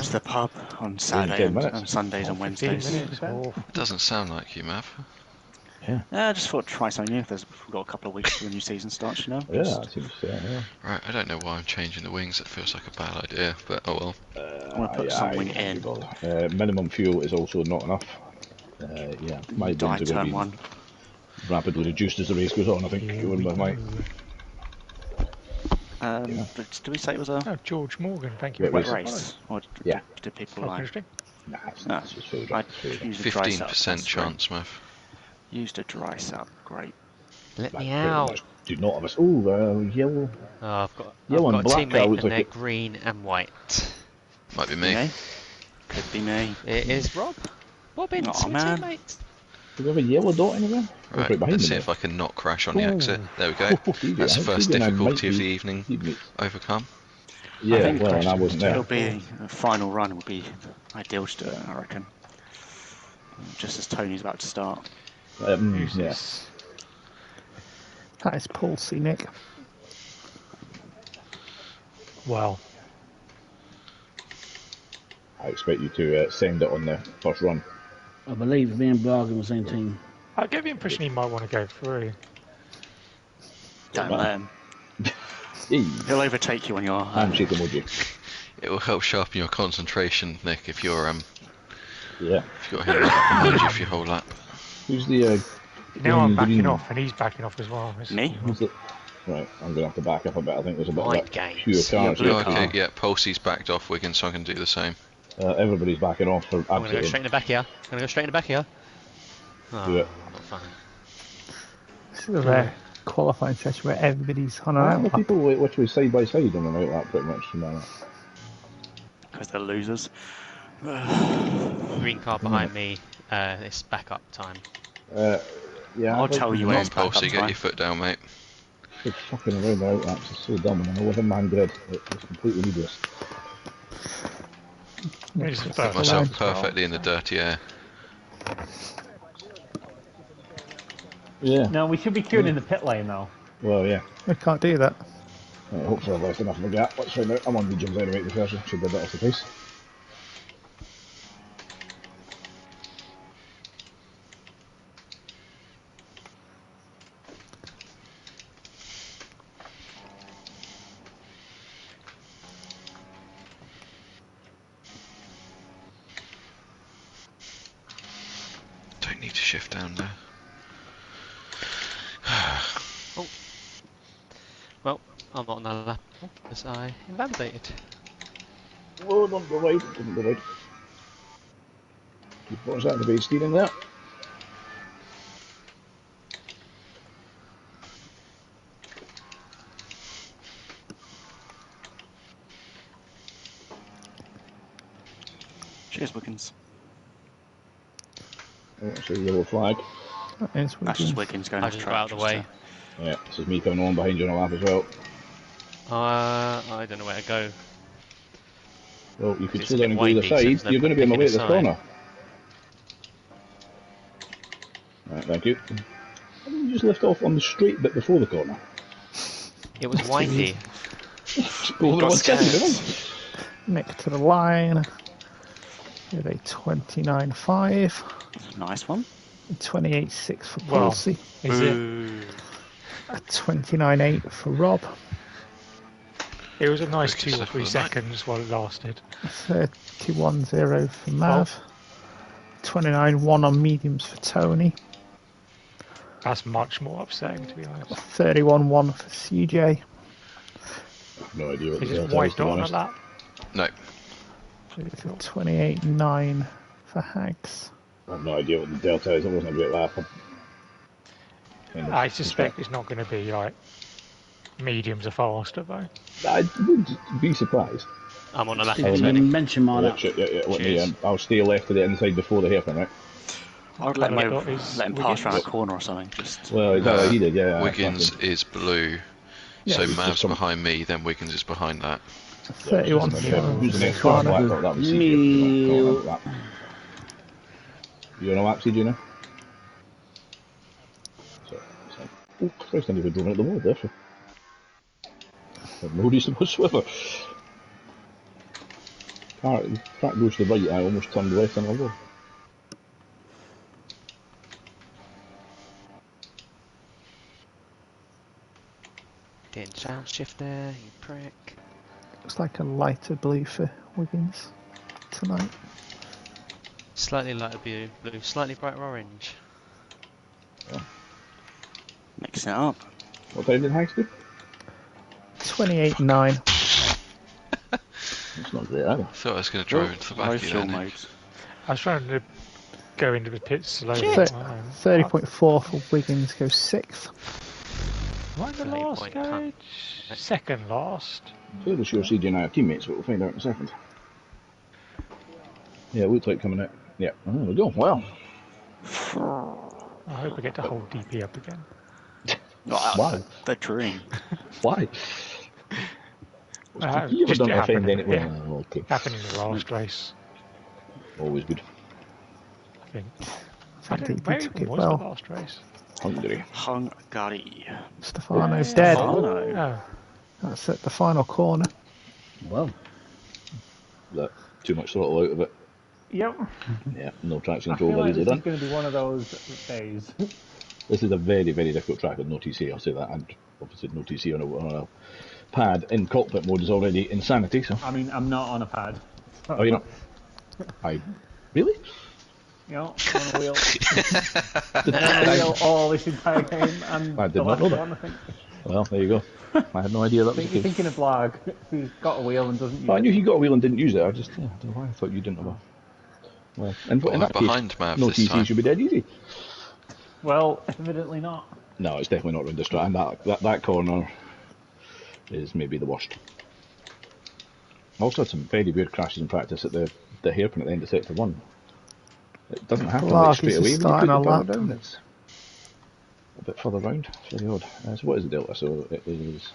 to the pub on Saturday and Sundays and Wednesdays. Doesn't sound like you, Mav. Yeah. I just thought I'd try something new. We've got a couple of weeks before the new season starts, you know. Yeah, that seems fair, yeah. Right, I don't know why I'm changing the wings. It feels like a bad idea, but oh well. I want to put something in. Minimum fuel is also not enough. Yeah, my wings are going to be rapidly reduced as the race goes on, I think. Going with my... Do we say it was a George Morgan, thank you. wet race? Or yeah. Did people like... Nah, it's just food. 15% chance, Mav. Used a dry sap, great. Let me out. Do not have us. Oh, yellow. Oh, I've got and a black. teammate and they're green and white. Might be me. Could be me. It is Rob. Robin, it's your teammate. Do we have a yellow dot anywhere? Right, let's see if I can not crash on the exit. There we go. That's the first difficulty of the evening overcome. Yeah, well, and I wasn't there. It'll be a final run would be ideal to do it, I reckon. Just as Tony's about to start. Yes. That is Paul C. Nick. Wow. I expect you to send it on the first run. I believe me and Bargain on the same team. I get the impression he might want to go through. Don't let him. He'll overtake you on your... Handshake emoji. It will help sharpen your concentration, Nick, if you're yeah. If you've got him behind you for your whole lap. Who's the now I'm backing off and he's backing off as well. Me? Right, I'm going to have to back up a bit. I think there's a bit White of games. pure cars. Okay, yeah, Pulsey's backed off Wiggins, so I can do the same. Everybody's backing off for I'm going to go straight in the back here. Oh, do it. Not fine. This is a rare qualifying session where everybody's on an outlap. People which way side by side on an outlap pretty much. Because they're losers. Green car behind me. It's backup time. Yeah, I'll tell you when it's backup Pulsey, time. get your foot down, mate. It's fucking around the outlaps is so dumb, and I with a man grid, it's completely needless. Put myself perfectly in the dirty air. Yeah. No, we should be queuing in the pit lane though. Well, yeah. We can't do that. Hopefully I've left enough of a gap. Let's find out. I'm on mediums anyway, the version. Should be a bit off the pace. Don't need to shift down there. Oh. Well, I'm not on the lap because I invalidated. Oh, don't go wide. Didn't go wide. What's that? The base steering there? Cheers, Wiggins. Oh, that's a yellow flag. That's just Wiggins going off just track. got out of the way. Yeah, this is me coming on behind you on a lap as well. I don't know where to go. Well, you could slow down and go to the side. You're going to be on the way to the corner. Right, thank you. Why didn't you just lift off on the straight bit before the corner? It was windy. Nick to the line. With a 29.5. Nice one. 28.6 for Pulsey. Is it? A 29.8 for Rob. It was a nice 2 or 3 seconds while it lasted. 31.0 for Mav. 29.1 on mediums for Tony. That's much more upsetting, to be honest. 31.1 for CJ. No idea what Is the it white dot on a lap? No. 28.9 for Hags. I have no idea what the delta is. It wasn't a great lap. I suspect it's not going to be like mediums are faster though. I would be surprised. I'm on a lap. Mention my lap. I'll stay left to the inside before the hairpin, right? I would let him pass around a corner or something. Well, he did, yeah. Wiggins is blue, so Mav's behind me, then Wiggins is behind that. 31. Who's the next one? That was Me. You on a lap, CJ now? Oh, Christ, I never drove at the wall there. No reason whatsoever. the track goes to the right, I almost turned left and over. Didn't sound shift there, you prick. Looks like a lighter blue for Wiggins tonight. Slightly lighter blue, slightly brighter orange. Yeah. Mixing it up. What time did Hanks do? 28.9. That's not great either. I thought I was going to drive into the back of you then. I was trying to go into the pits slowly. 30.4 for Wiggins, goes 6th. Am I the last garage? Second last. Fairly sure CJ and I are teammates, but we'll find out in a second. Yeah, it looks like coming out. Yeah, there we go. Well. I hope I get to hold DP up again. Why? The dream. Why? You ever done offend anyway? Yeah. Oh, okay. Happened in the last race. Always good. I think. I think Where he took even it was well. the last race? Hungary. Stefano's dead. Oh. That's at the final corner. Well. That too much throttle out of it. Yep. Yeah, no traction I control feel like very this easily is done. going to be one of those days. This is a very, very difficult track with no TC, I'll say that, and obviously no TC on a pad in cockpit mode is already insanity, so... I mean, I'm not on a pad. So. Oh, you're not? Really? You know, on a wheel. On a wheel all this entire game, and I did the not last know that. one, I think. Well, there you go. I had no idea that was the You're case. thinking of Blag, who's got a wheel and doesn't use it. I knew he got a wheel and didn't use it, I just, I don't know why I thought you didn't have a... Well, in that behind case, Mav no this TC time. should be dead easy. Well, evidently not. No, it's definitely not round this track, and that corner is maybe the worst. I also had some very weird crashes in practice at the hairpin at the end of sector 1. It doesn't happen like straight away when you put the power down, it's a bit further round, it's very odd. So what is the delta? So it is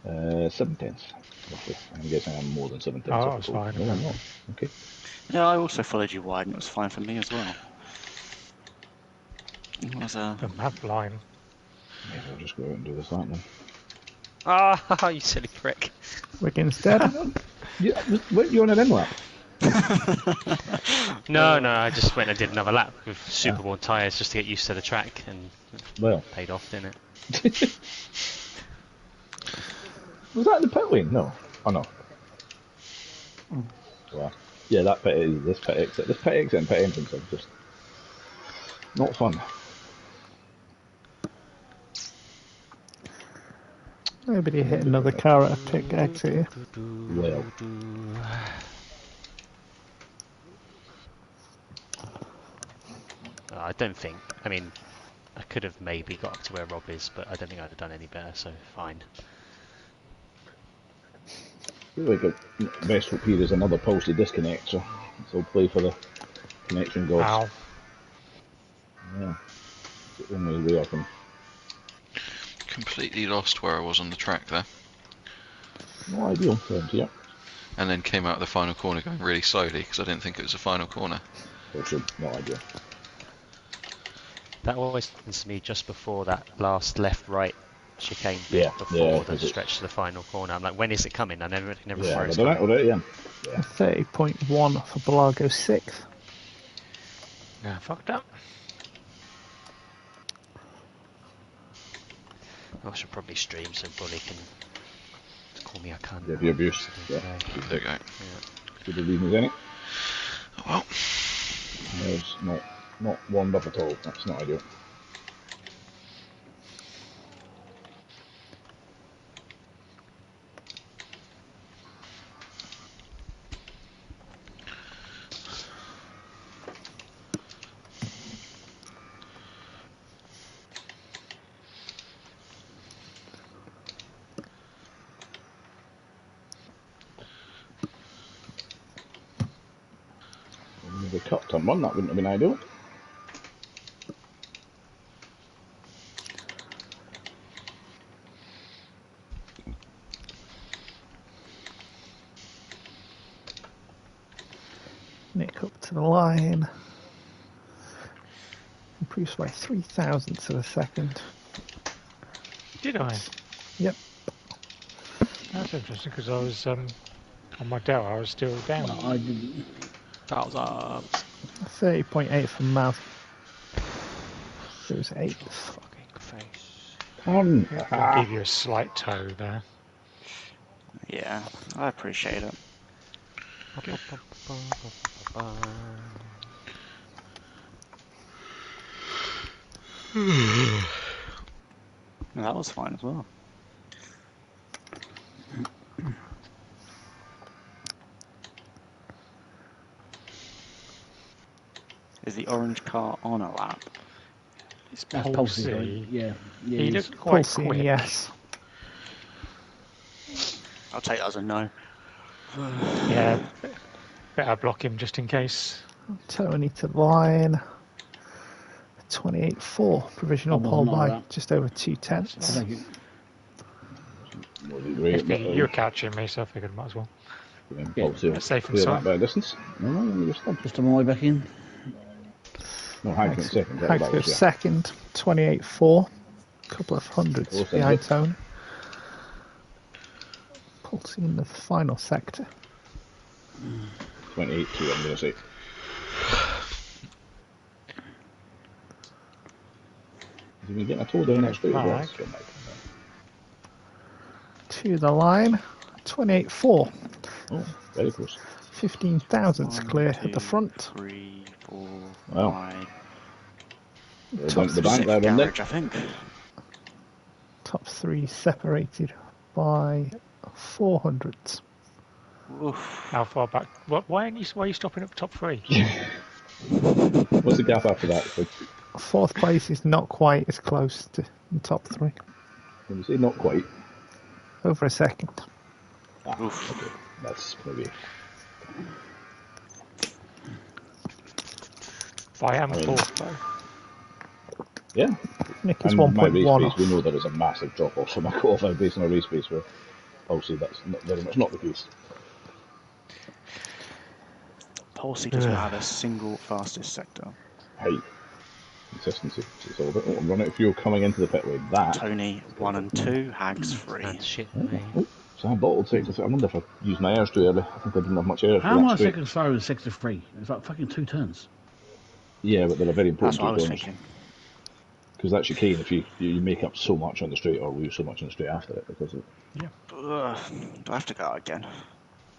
7/10, roughly. I'm guessing I'm more than 7/10. Oh, it's fine. No, I'm not. Okay. Yeah, I also followed you wide and it was fine for me as well. It was The map line. Maybe I'll just go out and do this that then. Ah, you silly prick. Wiggins dead. Yeah, weren't you on an in-lap? No, I just went and did another lap with super worn tyres just to get used to the track, and paid off, didn't it? Was that in the pit lane? No. Oh no. Well, yeah, that pit is this pit exit. This pit exit and pit entrance are just not fun. Nobody hit another car at a pit exit here. Well. I don't think. I mean, I could have maybe got up to where Rob is, but I don't think I'd have done any better, so fine. I feel like the best hope here is another pulsey disconnect, so I'll play for the connection goals. Ow. Yeah. It's the only way I can. Completely lost where I was on the track there. No ideal, yeah. And then came out of the final corner going really slowly because I didn't think it was a final corner. Also, not ideal. That always happens to me just before that last left-right chicane Yeah, before the stretch to the final corner. I'm like, when is it coming? I never Yeah, remember it's but coming. already, yeah. 30.1 for Belago 6th. Yeah, fucked up. I should probably stream so Bully can call me a cunt. Yeah, be abused. Yeah. There you go. Good reasons, ain't it? Well, It's not warmed up at all. That's not ideal. The cut turn one, that wouldn't have been ideal. Nick up to the line. Improves by 0.003 of a second. Did I? Yep. That's interesting because I was On my Dell, I was still down. Well, I didn't. That was 30.8 from Mav. It was 8th. Fucking face. I'll give you a slight toe there. yeah, I appreciate it. That was fine as well. Is the orange car on a lap? It's That's Pulsey. Pulsey. Yeah. He looked quite Pulsing, quick. yes. I'll take that as a no. Yeah. Better block him just in case. Tony to the line. 28.4. Provisional pole by just over 2 tenths. Thank you. You're catching me, so I figured I might as well. Yeah, safe and sound. by distance. No, Just on my way back in. No, Hank went second. Hank goes second. 28.4. Couple of hundreds behind Tony. Pulsing in the final sector. 28.2, I'm going to say. Did we get a toe down that straight as well? To the line. 28.4. Oh, very close. 15 thousandths clear at the front. 3, 4, Wow. 5. Top The bank there, wasn't it? I think. Top 3 separated by 400ths. Oof. How far back? Why are you stopping at top 3? What's the gap after that? Fourth place is not quite as close to the top 3. When you say not quite. Over a second. Okay. That's maybe. I am fourth though. Yeah. Nick is and my race 1.1 pace, off. we know there is a massive drop off from my qualified base on a race pace where obviously that's very much not the case. Pulsey doesn't have a single fastest sector. Height. Consistency. It's all about run out of fuel coming into the pit lane. That. Tony 1 and 2, Hags 3. That's shit. So I bottled sector 3. I wonder if I used my airs too early. I think I didn't have much air. How am I second slower in sector 3? It's like fucking 2 turns. Yeah, but they're a very important. That's what I was thinking. Because that's your key if you make up so much on the straight or lose so much on the straight after it. Because of, Do I have to go out again?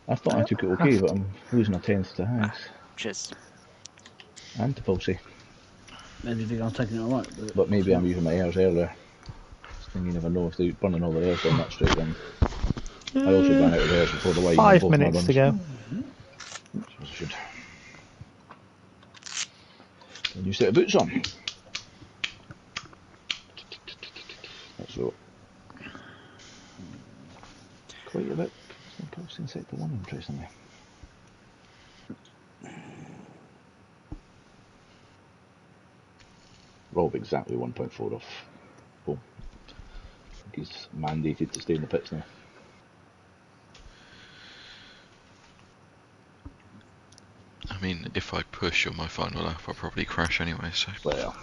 I thought I took it okay, but I'm losing a tenth to Hags. Cheers. And to Pulsey. Maybe you think I'm taking it alright. But maybe I'm using my airs earlier. And you never know if they're burning all their airs down that straight then. I also ran out of airs before the wide. 5 minutes to go. I should. And you set of boots on. That's all. Quite a bit. Pulsing in sector 1, interestingly. Rob exactly 1.4 off. Oh. He's mandated to stay in the pits now. I mean, if I push on my final lap, I'll probably crash anyway, so... Well,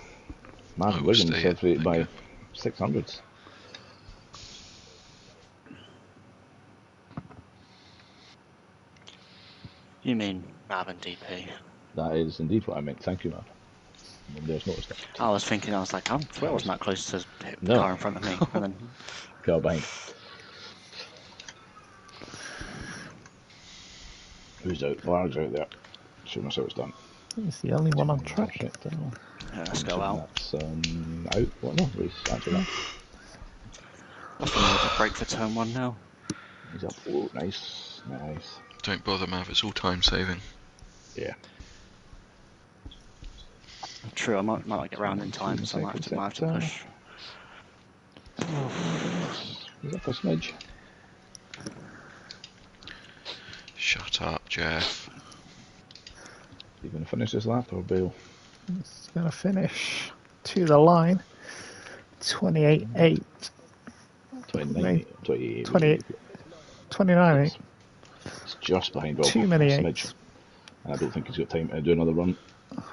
man, Wiggins separated by 600s. You mean Mav and DP? That is indeed what I meant. Thank you, man. There's noticed that. I was thinking, I was like, I wasn't that close to the No. car in front of me. And then Car behind. Who's out? Larg's out there. Show myself it's done. He's the only one on track. let's go out. That's out. What? No, he's actually out. I think we'll just break for turn 1 now. He's up. Oh, nice. Nice. Don't bother, Mav, it's all time saving. Yeah. True, I might not get round in time, so I might have to push. Is that for smidge? Shut up, Jeff. You going to finish this lap or bail? He's going to finish to the line. 28.8. 29. 28. 29.8. It's just behind Rob. Too many 8s. And I don't think he's got time to do another run.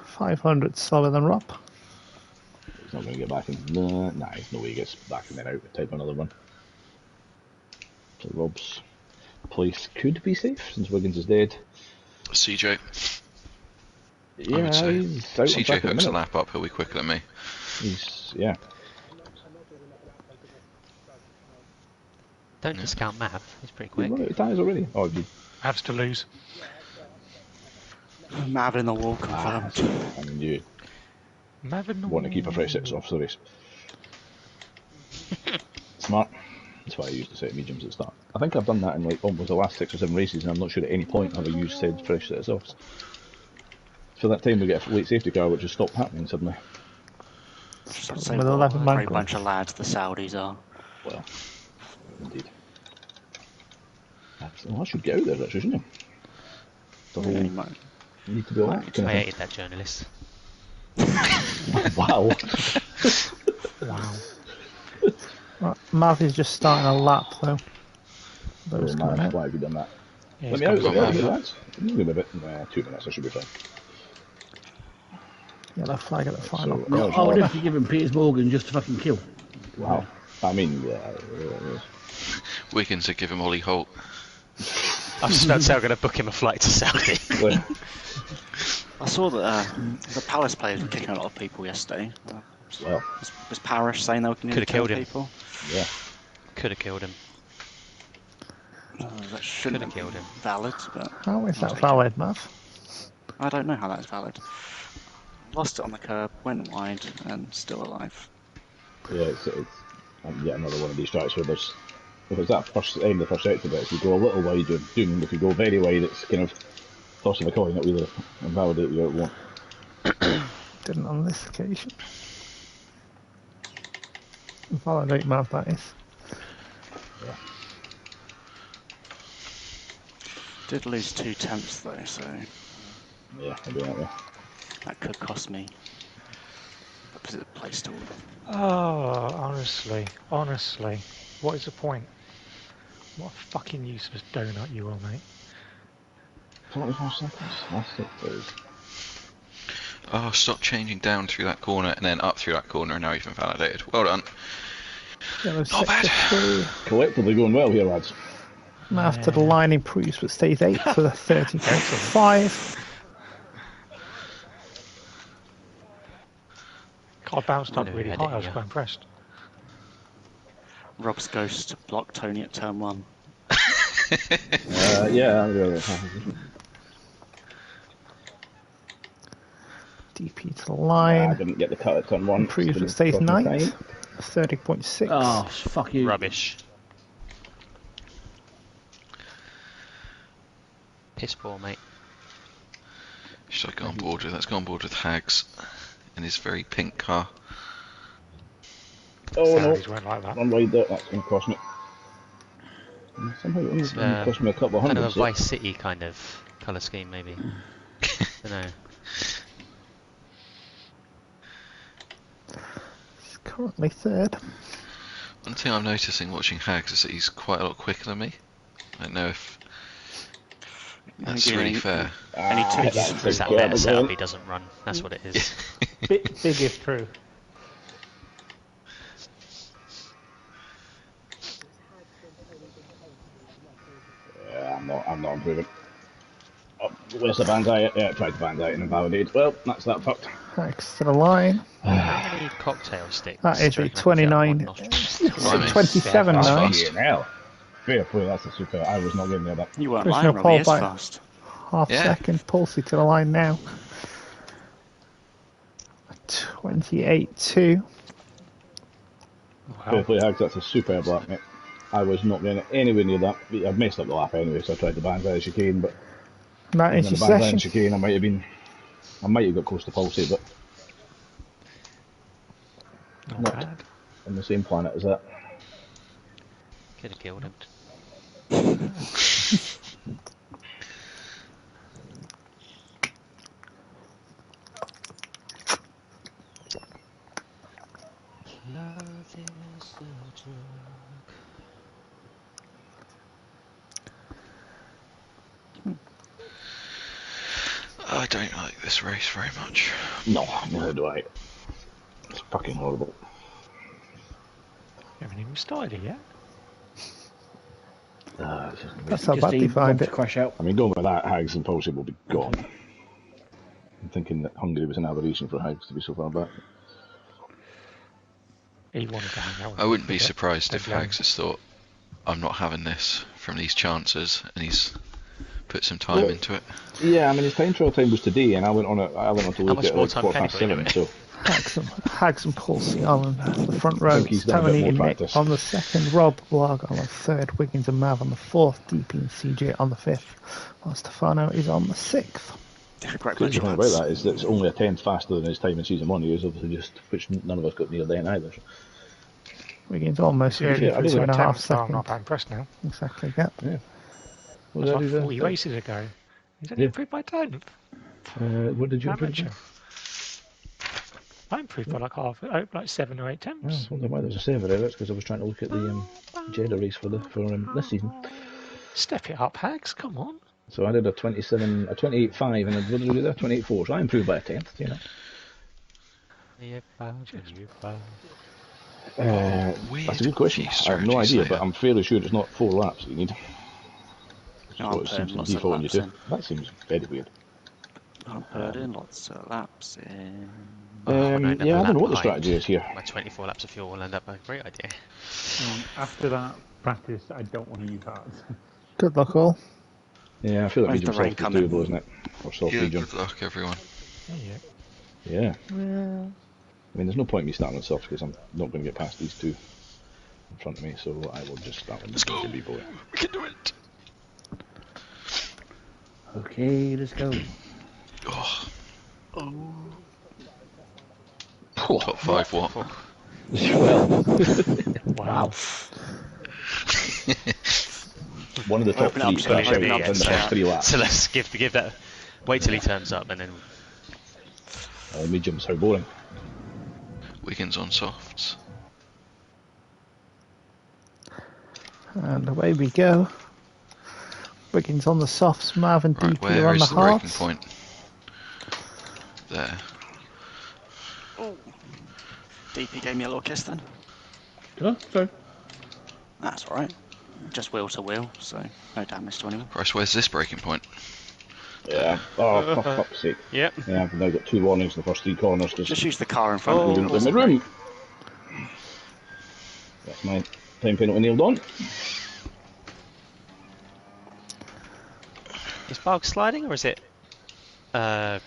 500 slower than Rob. He's not going to get back in. Nah, there's no way he gets back and then out to type another run. So Rob's place could be safe since Wiggins is dead. CJ. Yeah, I would say. he's out on CJ track at the hooks a minute. lap up, he'll be quicker than me. Yeah. Don't discount Mav, he's pretty quick. He's tyres already. Oh, you... Mavs to lose. Mav in the wall confirmed. I mean, you Mav in the want to keep a fresh wall. 6 off the race. Smart. That's why I used to set mediums at the start. I think I've done that in like almost the last 6 or 7 races, and I'm not sure at any point have I used said fresh set offs. So that time we get a late safety car, which has stopped happening suddenly. Just say With what 11 a man great group. bunch of lads the Saudis are. Well, indeed. Well, I should get out there, Richard, shouldn't you? The whole Yeah, you might. need to be alive. I hated that journalist. Wow. Wow. Right, Mav is just starting a lap though. Those Oh, coming man, out. why have you done that? Yeah, Let it's me out, got let me Mav. out, lads. Give me a bit. 2 minutes, I should be fine. Yellow flag at the final. So, No, I would definitely give him Piers Morgan just to fucking kill. wow. I mean, yeah. Wiggins would give him Ollie Holt. I was just about to say I'm going to book him a flight to Saudi. Well, I saw that the Palace players were kicking a lot of people yesterday. well, Was Parish saying they were going to Could have kill killed him. people? yeah. Could have killed him. That shouldn't Could have killed him. valid, but How is that valid, Mav? I don't know how that's valid. Lost it on the curb, went wide, and still alive. Yeah, it's yet another one of these tracks where there's, if it's that first end of the first sector bit, if you go a little wide, you're doomed. If you go very wide, it's kind of toss of a coin. It'll either invalidate you or it won't. Didn't on this occasion. Validate Mav, that is. Did lose 2 tenths though, so Yeah, I'll do that, yeah. that could cost me a place to order. Oh, honestly. What is the point? What a fucking useless donut you are, mate. 45 seconds. That's it, please. Oh, stop changing down through that corner and then up through that corner, and now you've invalidated. Well done. Yellow Not bad. sector 2. Collectively going well here, lads. Mav to the line improves but stays 8th for the 30.5. I bounced up No, really I high, didn't, I was yeah. quite impressed. Rob's ghost blocked Tony at turn 1. Yeah, I'm going DP to the I line. didn't get the cut at turn 1. Improves Didn't but stays cross my 9th. time. 30.6. Oh, fuck you. Rubbish. Piss poor, mate. Should I go on board with? Let's go on board with Hags in his very pink car. Oh no, Saudis weren't like that. one wide there, that's going to cost me. Somehow it's going to cost me a couple of Kind hundred. of a Vice City kind of colour scheme, maybe. Don't know. He's currently 3rd. One thing I'm noticing watching Hags is that he's quite a lot quicker than me. I don't know if that's really fair. Any tips? It's that letter setup he doesn't run. That's what it is. Big if true. Yeah, I'm not improving. Oh, where's the bandai? Yeah, tried to bandai and invalidate. Well, that's that fucked. Hags to the line. How many cocktail sticks? That is do you a reckon I can 29. get up one Blimey. 27 That's now. fast. Fucking hell. Fair play, that's a super. I was not getting there, that. You weren't Prisoner lying, Robbie, Paul it's by fast. half Yeah. second. Pulsey to the line now. 28.2. Fair play, Hags, that's a superb lap, mate. I was not getting anywhere near that. I messed up the lap anyway, so I tried to bandai the chicane, but That in is the your bandai session. and chicane, I might have got close to Pulsey, but Not not bad. on the same planet as that. Could have killed him. I don't like this race very much. No, neither do I. It's fucking horrible. You haven't even started it yet. That's how bad they find it. Crash out. I mean, going with that, Hags and Pulsey will be gone. I'm thinking that Hungary was an aberration for Hags to be so far back. He wanted to hang out with I wouldn't be us, surprised if They'd blown. Hags has thought, I'm not having this from these chances, and he's put some time into it. Yeah, I mean his time trial time was today, and I went on to look much at more like time quarter can past he put 7. into So Hags and Pulsey on the front row. he's done a bit Tony more and Nick practice. on the second. Rob Larg on the third. Wiggins and Mav on the fourth. DP and CJ on the fifth. While Stefano is on the sixth. Great The bunch thing of about lads. that is that it's only a tenth faster than his time in season 1. He was obviously just, which none of us got near then either. Wiggins almost Yeah, ready I for do 2.5 like I'm seconds. not that impressed now. Exactly, yeah. What That's did I like do 40 there? races ago. He's only Yeah. improved by 10. What did you improve Amateur. by? I improved by like 7 or 8 Oh, temps. I wonder why there's a 7 there. That's because I was trying to look at the Jeddah race for this season. Step it up, Hags, come on. So I did a 28.5, and what did I do there? 28.4. So I improved by a tenth, you know. That's a good question. I have no idea, but I'm fairly sure it's not 4 laps that you need. Which is I'm what it seems putting to lots of default on you laps to. in. That seems very weird. I'm putting lots of laps in. Yeah, I don't know what the strategy is here. My 24 laps of fuel will end up a great idea. After that practice, I don't want to use that. Good luck, all. Yeah, I feel like When's medium the rain soft is coming? doable, isn't it? Or soft Yeah, medium. good luck, everyone. Yeah. I mean, there's no point in me starting on soft because I'm not going to get past these two in front of me, so I will just start on Let's go. the boy. We can do it. Okay, let's go. Oh. Top 5 what? Well, Wow. one of the top Open up 3 to crash out open up in the to first 3 laps. So let's give that. Wait till he turns up and then. Mediums, how boring. Wiggins on softs. And away we go. Wiggins on the softs, Mav and Right, DP where on the is the breaking hards. point? There. DP gave me a little kiss then. Did I? Sorry. That's alright. Just wheel to wheel, so no damage to anyone. Christ, where's this breaking point? Yeah. Oh, for fuck's sake. Yep. Yeah, I've now got 2 warnings in the first 3 corners. Just use the car in front Oh, of you. in the room. That's my time penalty nailed on. Is Bug sliding or is it lag?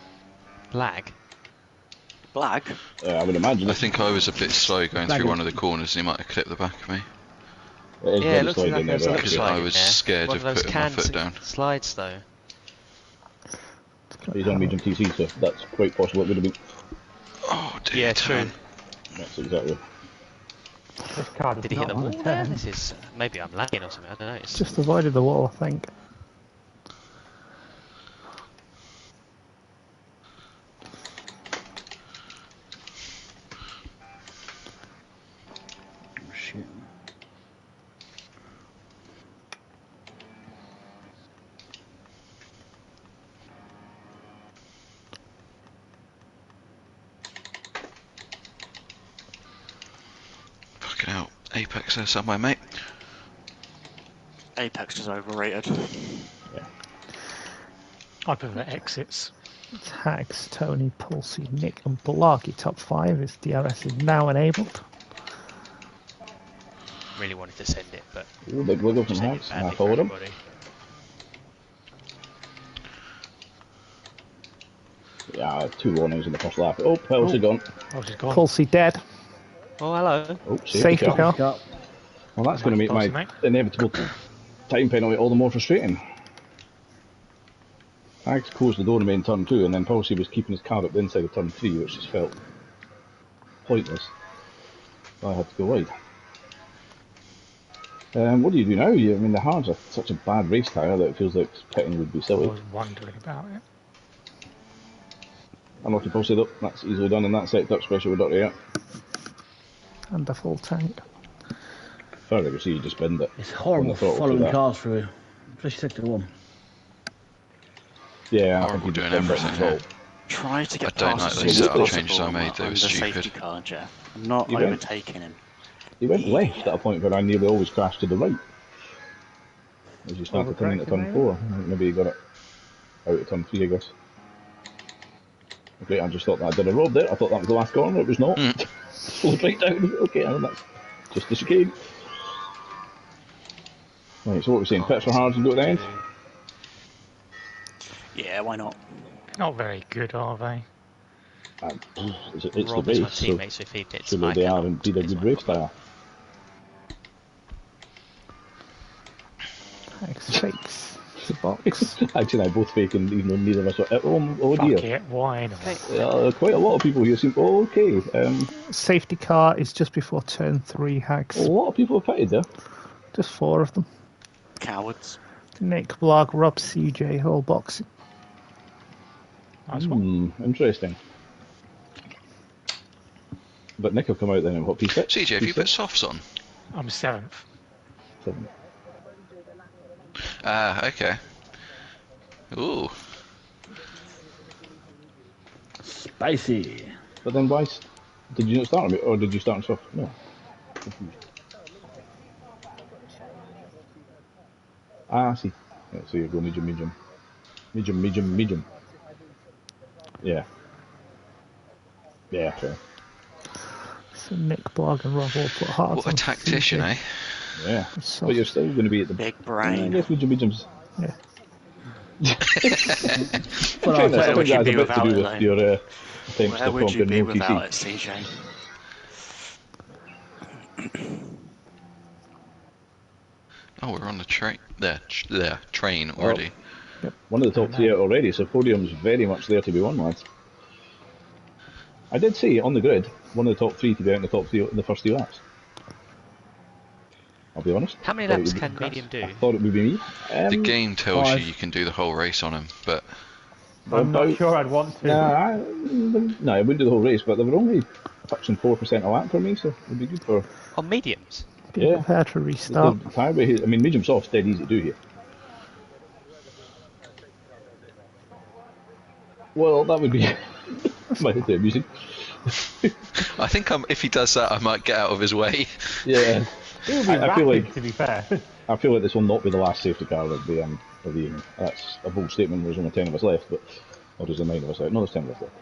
Blag? I would imagine. I think I was a bit slow going through one of the corners and he might have clipped the back of me. It is Yeah, very it looks sliding like there, there's a but little Because actually- slide I in was there. scared One of of those putting my canned foot down. slides though. He's on medium TC, so that's quite possible it would have been. Oh dear. Yeah, true. That's exactly. This card is Did he hit not the on wall a there? 10. This is maybe I'm lagging or something. I don't know. It's Just avoided the wall, I think. Oh, shit. Fucking hell. Apex there somewhere, mate. Apex is overrated. I prefer exits. It's Hags, Tony, Pulsey, Nick and Blarky top 5 as DRS is now enabled. really wanted to send it, but A little big wiggle from just ended Hags, and I badly for followed him. everybody. Yeah, 2 warnings in the first lap. Oh, Pulsey gone. Oh, she's gone. Pulsey dead. Oh, hello. Oh, Safety car. Got Well, that's going to make Pulsey, my mate. inevitable time penalty all the more frustrating. Hags closed the door to me in turn 2, and then Pulsey was keeping his car up the inside of turn 3, which just felt pointless. So I had to go wide. What do you do now? I mean, the hards are such a bad race tyre that it feels like pitting would be I silly. was wondering about it. Unlucky Pulsey though, that's easily done in that sector, especially with Dirty out. And a full tank. Further, you see, you just bend it. It's horrible On the throttle following through that. cars through, especially sector 1. Yeah, I think Horrible you doing just bend it everything, and throttle. Try to get I don't past like as those soon as setup possible changes I made, they on were the safety stupid. car, Jeff. I'm not You went- overtaking him. He went left at a point where I nearly always crashed to the right. as you started coming into turn 4. Maybe you got it out of turn 3, I guess. Okay, I just thought that I did a road there. I thought that was the last corner. It was not. Slowed right down. Okay, and that's just the chicane. Right, so what we're saying, pits for hard and go to the end? Yeah, why not? Not very good, are they? It's Rob the is race, my teammate, so if he pits, surely I they cannot are indeed a pit good my race problem. tire. Hags fakes the box. Actually, I both faking, even though neither of us are. Oh Fuck dear. it, why not? Quite a lot of people here seem okay. Safety car is just before turn 3, Hags. A lot of people have pitted there. Just 4 of them. Cowards. Nick, Blog, Rob, CJ, all boxing. Nice one. Interesting. But Nick will come out then and what P6? CJ, have you put softs on? I'm 7th. 7. Ah, okay. Ooh. Spicy. But then why? Did you not start on it, or did you start on soft? No. I see. Yeah, so you go medium. Yeah. Yeah, fair. So Nick, Blog, and Rob all put hearts What a on tactician, CJ. eh? Yeah. So, But you're still going to be at the Big I brain. guess mediums. yeah. But I Where think would that you has be a bit to without do it, with though? your attempts Where to would you conquer be no without TC. it, CJ? Oh, we're on the train. There, train already. One of the top 3 out already, so podium's very much there to be won, lads. I did say on the grid, one of the top 3 to be out in the top 3 in the first 2 laps. I'll be honest. How many Thought it laps would can be- medium do? I thought it would be me. The game tells 5. you can do the whole race on him, but I'm not About- sure I'd want to. No, I wouldn't do the whole race, but they were only touching 4% a lap for me, so it would be good for. On mediums? Be Yeah. prepared to restart. The tyre weight here, I mean, medium soft's dead easy to do here. Well, that would be might be amusing. I think if he does that, I might get out of his way. Yeah, It would be I feel rapid, like- to be fair. I feel like this will not be the last safety car of the evening. That's a bold statement. There's only 10 of us left, but or there's 9 of us out. No, there's 10 of us left.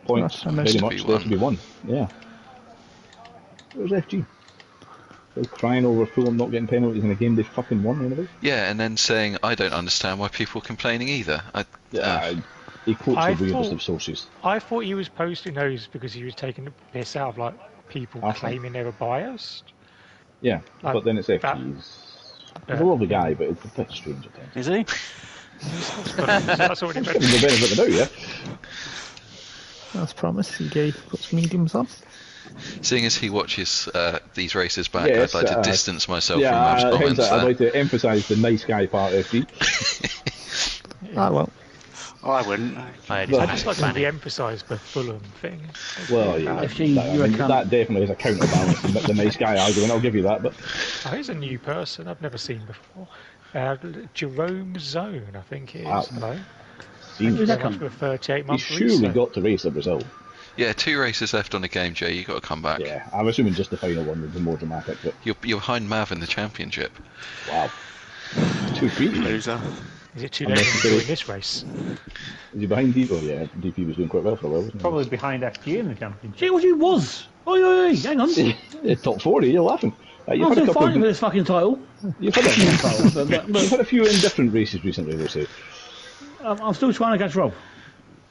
Points That's very to much be there won. to be won. Yeah. Where's FG? They're crying over Fulham not getting penalties in a game they fucking won, anyway. Yeah, and then saying, I don't understand why people are complaining either. He quotes I the weirdest thought- of sources. I thought he was posting those because he was taking the piss out of like people I think- claiming they were biased. Yeah, Like, but then it's FG. that- He's a lovely guy, but it's a bit strange at times. Is he? So that's already Give him the benefit of the doubt, yeah. As promised, CJ puts mediums on. Seeing as he watches these races back, Yes, I'd like to distance myself Yeah, from those hence comments I'd there. like to emphasise the nice guy part, FG. I won't. Oh, I wouldn't. I Well, just like to re-emphasise the Fulham thing. Well, yeah, Actually, that, you're I a mean, cunt. that definitely is a counterbalance to the nice guy argument, I'll give you that, but Oh, he's a new person I've never seen before. Jerome Zone, I think it is. Wow. Hello. seems Who's Very that much cunt? for a 38 he's month surely got to race at Brazil. Yeah, 2 races left on the game, Jay. You got to come back. Yeah, I'm assuming just the final one would be more dramatic, but You're behind Mav in the championship. wow. 2 feet. Loser. Is it too late to join this race? Is he behind DP? Oh yeah, DP was doing quite well for a while, wasn't he? Probably behind FG in the championship. Gee, what you was? Oi, hang on. Yeah, top 40, you're laughing. You've I'm had a still couple fighting for of, this fucking title. you've had a, Title, but you've had a few indifferent races recently, we'll say. I'm still trying to catch Rob.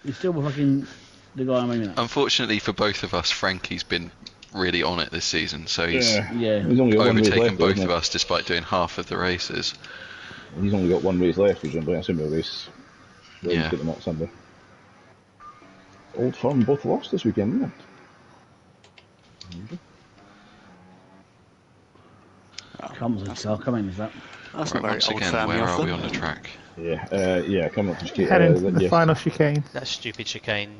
He's still fucking the guy I'm aiming at. Unfortunately for both of us, Frankie's been really on it this season, so he's Yeah. He's only got one race overtaken left, both hasn't of he? us despite doing half of the races. He's only got 1 race left, presumably. I assume he'll race Yeah. Wednesday, not Sunday. Old Firm both lost this weekend, didn't Come in, is that? That's Right, not very once old again, firm where of are we them. on the track? it? Yeah, coming up to chicane. Head into the yes. final chicane. That stupid chicane.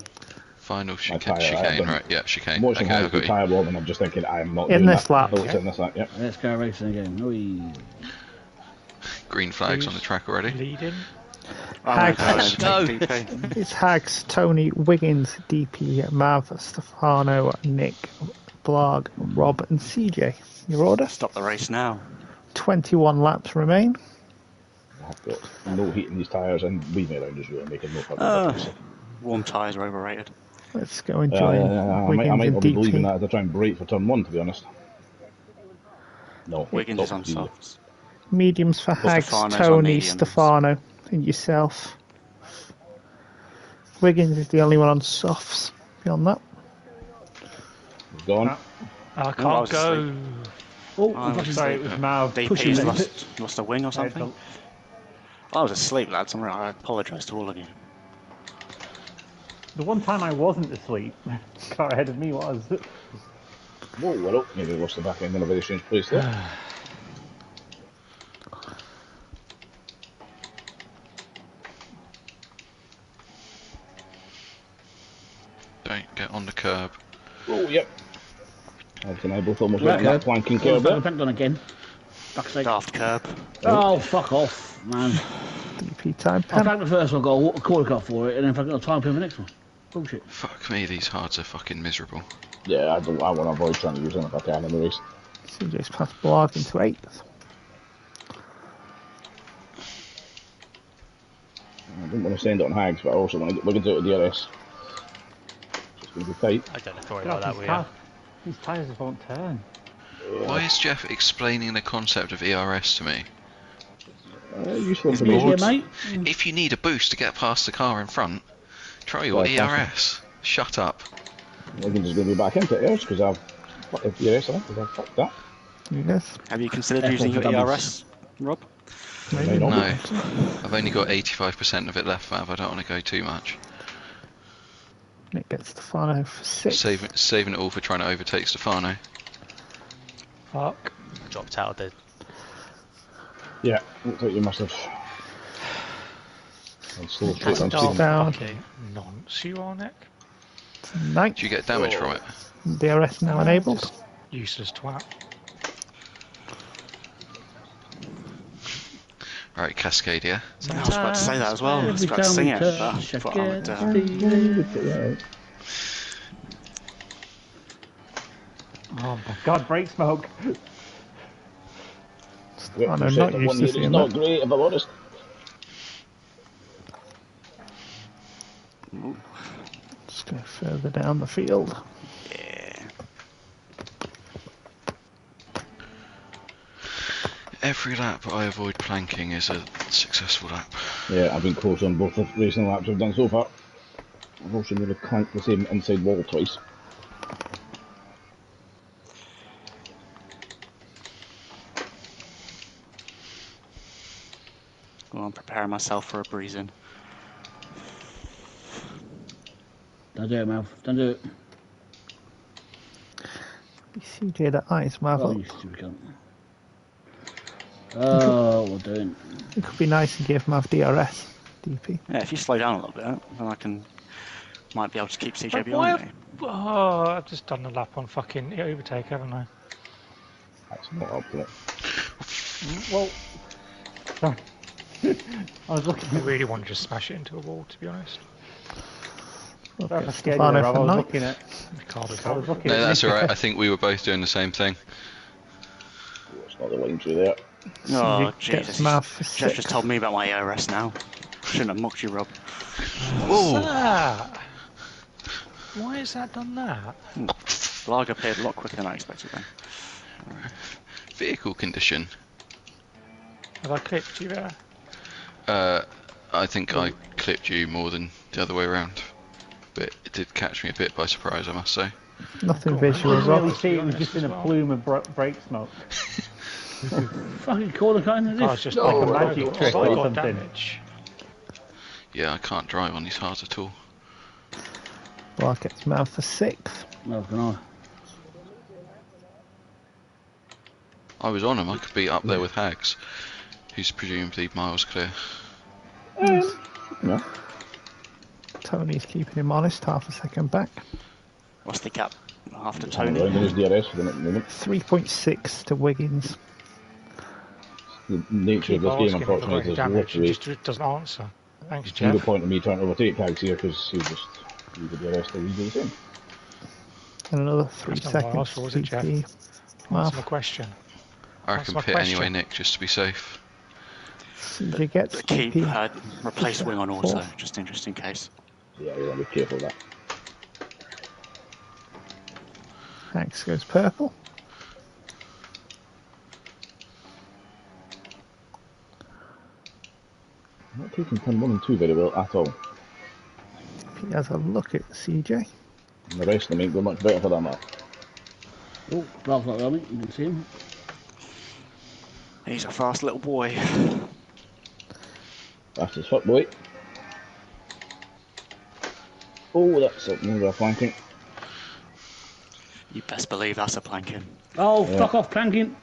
Final tyre, chicane, I've right, yeah, chicane. I'm watching Okay, how I've the got you. tyre bomb and I'm just thinking, I'm not In doing this that. lap. Oh, it's in this lap, yep. Let's go racing again. Oi. Green flags on the track already. Leading. Hags. Go. DP. It's Hags, Tony, Wiggins, DP, Mav, Stefano, Nick, Blarg, Rob, and CJ. Your order? Stop the race now. 21 laps remain. I've got no heat in these tyres, and weaving around is really making no fucking difference. Warm tyres are overrated. Let's go and join I Wiggins might and not be believing DP. that as I try and brake for turn 1, to be honest. No, Wiggins is stop on the- softs. Mediums for Hags, Stefano's on Tony, mediums. Stefano, and yourself. Wiggins is the only one on softs. Beyond that, He's gone. I I can't was go. asleep. Oh, I I'm was fucking Sorry, it was Marv pushing DP's me. lost a wing or something. I was asleep, lads. I apologise to all of you. The one time I wasn't asleep, car ahead of me was. Whoa, well, maybe we lost the back end in a very strange place there. Don't get on the curb. Oh, yep. Alex and I both almost Right, went on that planking curb I've there. been done again. Fuck's sake. Daft curb. Oh, fuck off, man. DP time I'll pen. take the first one, got a quarter cut for it, and then if I got a time for the next one. Bullshit. Fuck me, these hards are fucking miserable. Yeah, I want to avoid trying to use them if I can in the race. CJ's passed Blarg into 8th. I didn't want to send it on Hags, but I also want to get Wiggins out of DRS. It's going to be tight. I don't have to worry God, about that, these, will you? these tyres just won't turn. Why is Jeff explaining the concept of ERS to me? Useful It's information. Yeah, mate. If you need a boost to get past the car in front, try your Right, ERS. Shut up. Wiggins is going to be back into it, because I've fucked the DRS, because I've fucked that. Yes. Have you considered F1 using for your dummies. ERS, Rob? May not. No. I've only got 85% of it left, Mav. I don't want to go too much. Nick gets Stefano for 6th. Saving it all for trying to overtake Stefano. Fuck. Dropped out of the. Yeah, looks like you must have. And slow straight That's on down. speed. Down. Fucking nonce you are, Nick. 9th. Do you get damage from it? DRS now enabled. Just useless twat. Alright, Cascadia. I was about to say that as well. I was Every about to time sing we it. touch, but I I thought get I a would, feeling. Oh my god, brake smoke. Yeah, no, the not second used one to here seeing is not that. great, if I'm honest. Just go further down the field. Yeah. Every lap I avoid planking is a successful lap. Yeah, I've been close on both the racing laps I've done so far. I've also nearly clanked the same inside wall twice. Well, I'm preparing myself for a breeze-in. Don't do it, Mal. Don't do it. CJ the ice, Oh, Marvel. you stupid cunt. Oh, what we're doing. It could be nice and give Mav DRS. DP. Yeah, if you slow down a little bit, then might be able to keep CJ Like, why behind me. Oh, I've just done the lap on fucking overtake, haven't I? That's not up to it. Well, sorry. I was looking. I really want to just smash it into a wall, to be honest. Sorry for Gets scaring you there, Stefano Rob. I for was 9th. looking at. I can't be I was bothered. looking No, at that's Nick. alright. I think we were both doing the same thing. Oh, it's not the line through there. Oh, Gets Jesus. Mav for Jeff just 6th. told me about my ERS now. Shouldn't have mocked you, Rob. Oh! That? Why has that done that? Blarg appeared a lot quicker than I expected then. Vehicle condition. Have I clipped you there? I think I clipped you more than the other way around. But it did catch me a bit by surprise, I must say. Nothing I visual, didn't really Rob. see it was just in a plume of brake smoke. Fucking corner kind of I was this. just No, like a magic magic trick I or got something. damage. Yeah, I can't drive on these hards at all. Blarg gets Mav for 6th. No, can I? I was on him, I could be up there with Hags, who's presumably miles clear. Yeah. Tony's keeping him honest, half a second back. What's the gap after Around Tony? in his DRS for the next moment. 3.6 to Wiggins. The nature of Keep this game, asking if I've got unfortunately, any is damage, and literally just doesn't answer. Thanks, zero Jeff. point of me trying to overtake Hags here because he just use the DRS to redo the same. And another 3 That's not what I seconds asked for, was it, Jeff? DP. Answer my Mav. question. I That's reckon my pit anyway, question. Nick, just to be safe. CJ gets Keep DP. replace wing on auto, just in case. Yeah, you want to be careful of that. Hanks goes purple. I'm not taking turn 1 and 2 very well at all. He has a look at CJ. And the rest of them ain't going much better for that matter. Oh, Ralph's not around me. You didn't see him. He's a fast little boy. Fast as fuck, boy. Oh, that's something we're flanking. You best believe that's a planking. Oh, Yeah. fuck off, planking.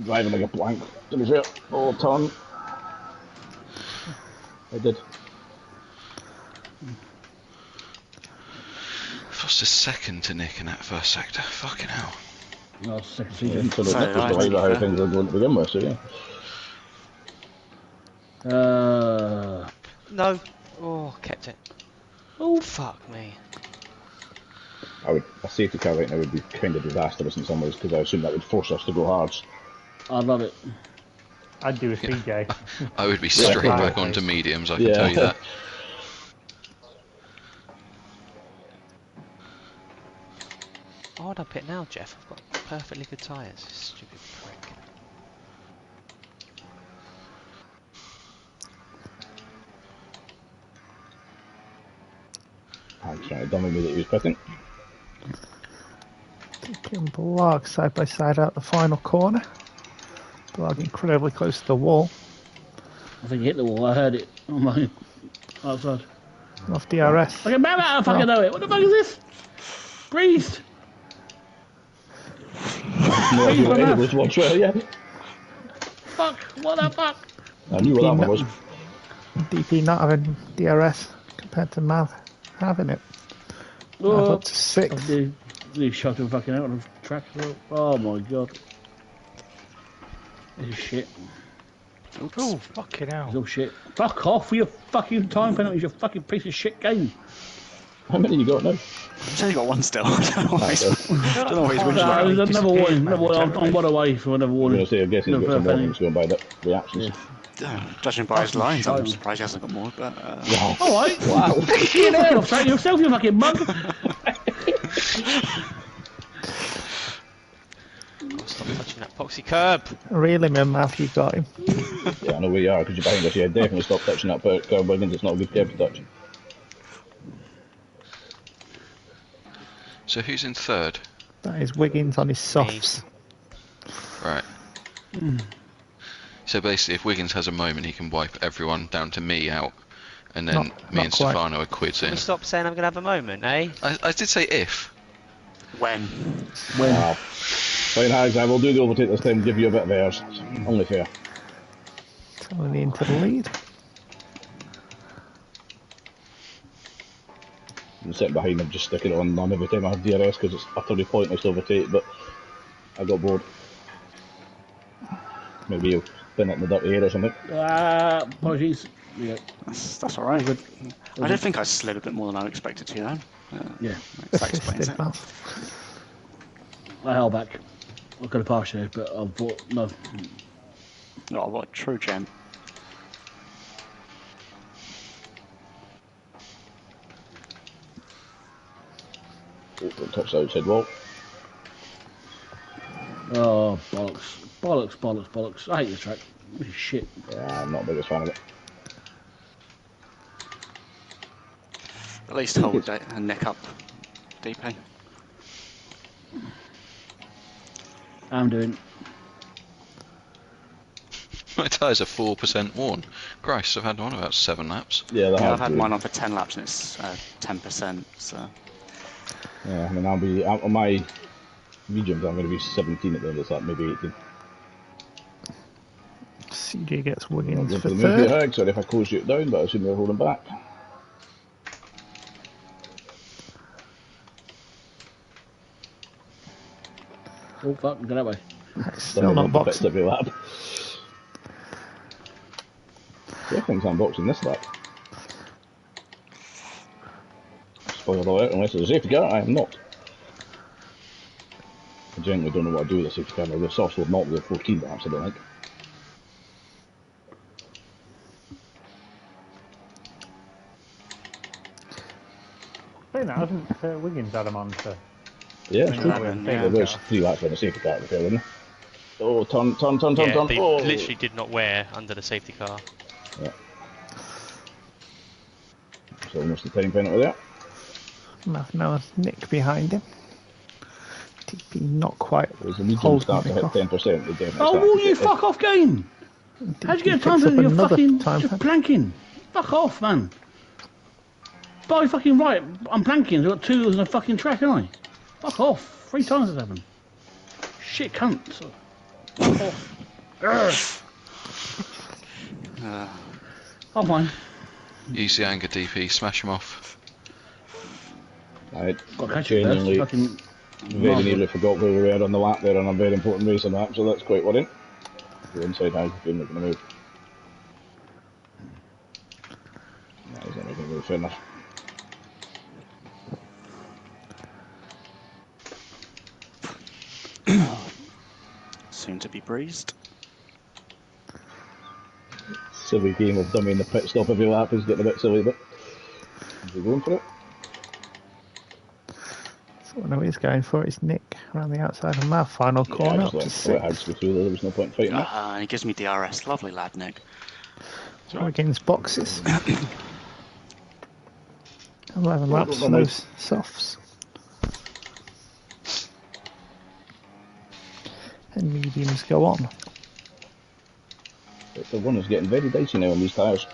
Driving like a plank, to be fair. Oh, turn. I did. Lost a second to Nick in that first sector. Fucking hell. No, second Yeah, season. so So that was the way that how things are going to begin with, so yeah. No. Oh, kept it. Oh, fuck me. A safety car right now would be kind of disastrous in some ways, because I assume that would force us to go hards. I love it. I'd do a CJ. I would be straight Yeah. back onto mediums, I can tell you that. Oh, I'd up it now, Jeff. I've got perfectly good tyres. Stupid prick. I'm trying to dummy me that he was pitting. Taking Blog side by side out the final corner. Blog incredibly close to the wall. I think he hit the wall. I heard it on my outside. Off DRS. Okay, man, I fucking know it. What the fuck is this? Breathed. No idea what any of those ones were, yeah. Fuck. What the fuck? I knew what that one was. DP not having DRS compared to Mav having it. Mav up to 6. They shot him fucking out on the track. Oh my god. This is shit. Oh, fucking This is hell. all shit. Fuck off with your fucking time penalties, you fucking piece of shit game. How many you got now? I've only got one still. I don't know why he's whinging There's about it. another warning. I'm one away from another I'm warning. going to say, I'm guessing he's got some warnings going by that reactions. Judging by his lines, I'm Fucking surprised he hasn't got more, but... Wow. Alright. Wow. Fucking hell, say yourself, you fucking mug. Stop touching that poxy curb. Really, man, Mav, you got him. Yeah, I know where you are, because you're behind us. Yeah, definitely stop touching that curb, Wiggins. It's not a good curb to touch. So who's in third? That is Wiggins on his softs. Right. So basically, if Wiggins has a moment, he can wipe everyone down to me out, and then Not me and quite. Stefano are quids Can in. we stop saying I'm going to have a moment, eh? I did say if. When? Wow. Fine, Hags, I will do the overtake this time and give you a bit of airs. Only fair. Totally into the lead. I'm sitting behind him, just sticking it on none every time I have DRS because it's utterly pointless to overtake, but I got bored. Maybe he'll spin it in the dirty air or something. Apologies. Yeah. That's alright. I did think I slid a bit more than I expected to, though. Yeah. That explains Assisted it. Mav. I held back. I could have passed you, but I thought, no. Oh, what a true gem. Oh, don't touch the outside wall. Oh, bollocks. Bollocks, bollocks, bollocks. I hate this track. This is shit. Yeah, I'm not the biggest fan of it. At least hold a neck up, DP. I'm doing. My tyres are 4% worn. Christ, I've had one about 7 laps. Yeah, Yeah, I've had mine on for 10 laps and it's 10%, so... Yeah, I mean, I'll be on my mediums. I'm going to be 17 at the end of that, maybe 18. CJ gets I'm Wiggins going for for the move here, third. Hag. Sorry if I close you down, but I assume you're holding back. Oh, fuck, go that way. Still not boxing. Every lap. Yeah, things unboxing this lap. Spoiler alert, unless it's a safety car, I am not. I genuinely don't know what I do with a safety car. The source will not be 14 laps, I don't think. Saying that, hasn't Wiggins had him on for? Yeah, I it's mean, true. yeah. There was 3 laps when the safety car was there, wasn't there? Oh, turn. Yeah, they Oh. literally did not wear under the safety car. Yeah. So almost the time penalty there. Now it's Nick behind him. DP not quite It was a medium holding start to Nick hit off. 10%. They definitely Oh, started will to you get fuck off game? How'd you get a time picks up for your another fucking time just pen. planking? Fuck off, man. By fucking right, I'm planking. I've got 2 wheels and a fucking track, haven't I? Fuck off. 3 times it's happened. Shit cunt. Fuck off. I'm fine. Use the anger, DP. Smash him off. I Got to catch it first. genuinely Fucking very nearly forgot where we were on the lap there on a very important racing lap, so that's quite worrying. The inside has been making a move. No, he's not making a move, fair enough. Soon to be breezed. Silly game of dummy in the pit stop every lap is getting a bit silly, but is he going for it? So I know he's going for it. It's Nick around the outside of my final corner. Yeah, Up to just let Hags 6th. go through there was no point fighting that. And he gives me DRS. Lovely lad, Nick. Wiggins boxes. 11 laps for those softs. And mediums go on. But the one is getting very dicey now on these tyres.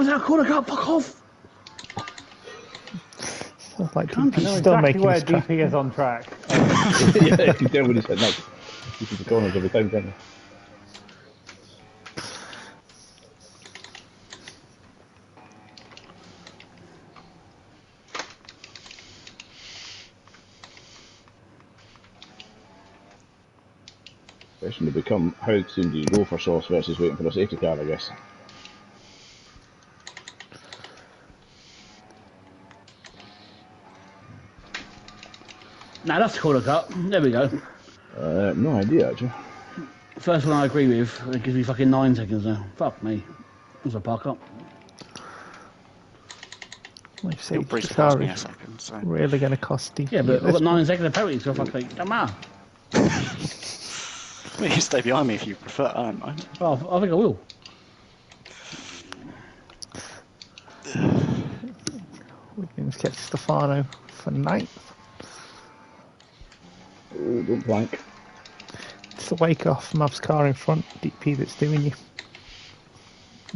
how's that corner cut? Fuck off. Sounds like I DP's know still exactly making where his track. DP is on track. Yeah, you can tell when he's hitting up. You see the corners every time, can't you? Question to become, how soon do you go for sauce versus waiting for a safety car, I guess. Now that's the corner cut. There we go. No idea, actually. First one I agree with. It gives me fucking 9 seconds now. Fuck me. There's a park up. Like I say, He'll the breeze car past me in a is second, so. really going to cost DP. Yeah, but at I've this got 9 seconds of penalties, so fuck it. Don't matter. Well, you can stay behind me if you prefer, I don't mind. Well, I think I will. Wiggins gets Stefano for 9th. Oh, don't blank. It's the wake off Mav's car in front, DP, that's doing you.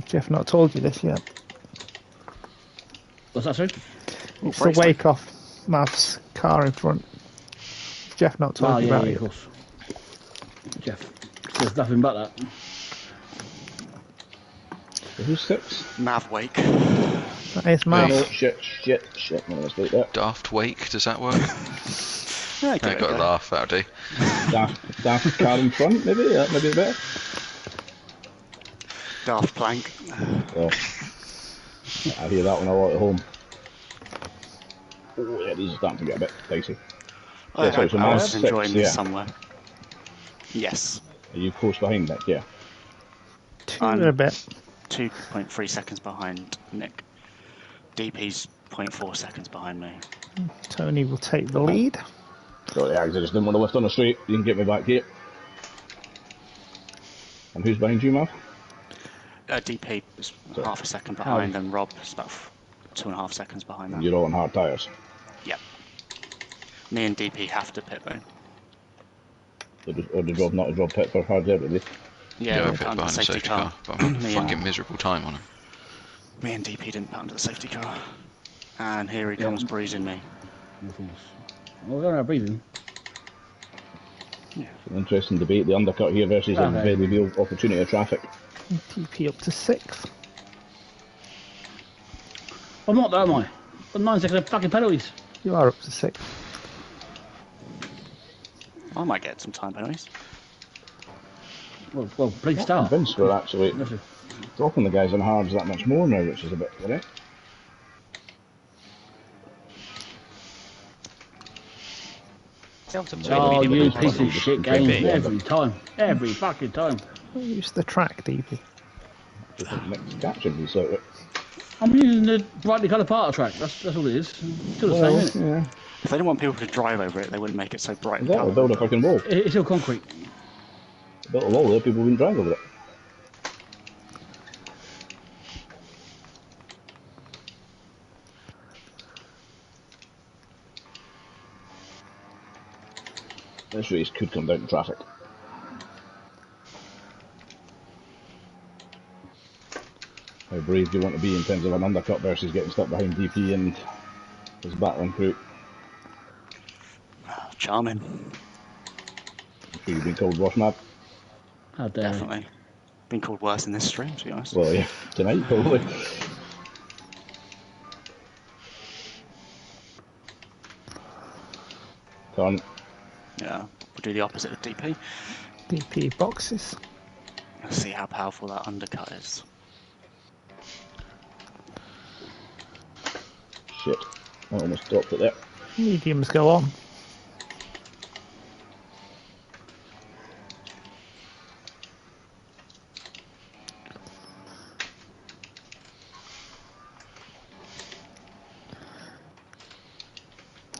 Jeff not told you this yet. What's that, sorry? It's the wake off Mav's car in front. Jeff not told you about of it. course. Jeff says nothing but that. So who's 6? Mav Wake. That is Mav. Oh, shit. No, let's wait there. Daft Wake, does that work? Yeah, I give it a got a go. laugh, that'll do. Daft car in front, maybe? That might be better. Daft Plank. Oh. I hear that one a lot at home. Oh, yeah, these are starting to get a bit dicey. I sorry, so I Mav's was 6, enjoying yeah. this somewhere. Yes. Are you close behind Nick? Yeah. 2 and a bit. 2.3 seconds behind Nick. DP's 0.4 seconds behind me. Tony will take the lead. Got the Hags, I just didn't want to lift on the straight. You can get me back here. And who's behind you, Mav? DP is half a second behind, and Rob is about 2.5 seconds behind that. And you're all on hard tyres. Yep. Me and DP have to pit though. Or did Rob not drop pit for hard air, did he? Yeah, I we put put under behind the the safety car, but I'm having a fucking miserable time on him. Me and DP didn't put under the safety car. And here he comes breezing me. We're going to have breathing. It's an interesting debate, the undercut here versus a very real opportunity of traffic. DP up to 6th. I'm not, am I? Got 9 seconds of fucking penalties. You are up to 6th. I might get some time penalties. Well, please Not start. convinced we're actually dropping the guys on hards that much more now, which is a bit worrying. Oh, you piece of shit game big. every time. Every fucking time. Use the track, DP. I think Nick's catching me, so I'm using the brightly coloured part of track. That's all it is. Still the same, isn't it? yeah. If they didn't want people to drive over it, they wouldn't make it so bright and Exactly, coloured. build a fucking wall. It's still concrete. Built a wall there, people wouldn't drive over it. This race could come down to traffic. How brave do you want to be in terms of an undercut versus getting stuck behind DP and his battling crew? Charming. I'm sure you've been called wash mad. How dare you. Definitely. Been called worse in this stream, to be honest. Well, yeah, tonight probably. Can't. Yeah, we'll do the opposite of DP. DP boxes. Let's see how powerful that undercut is. Shit, I almost dropped it there. Mediums go on.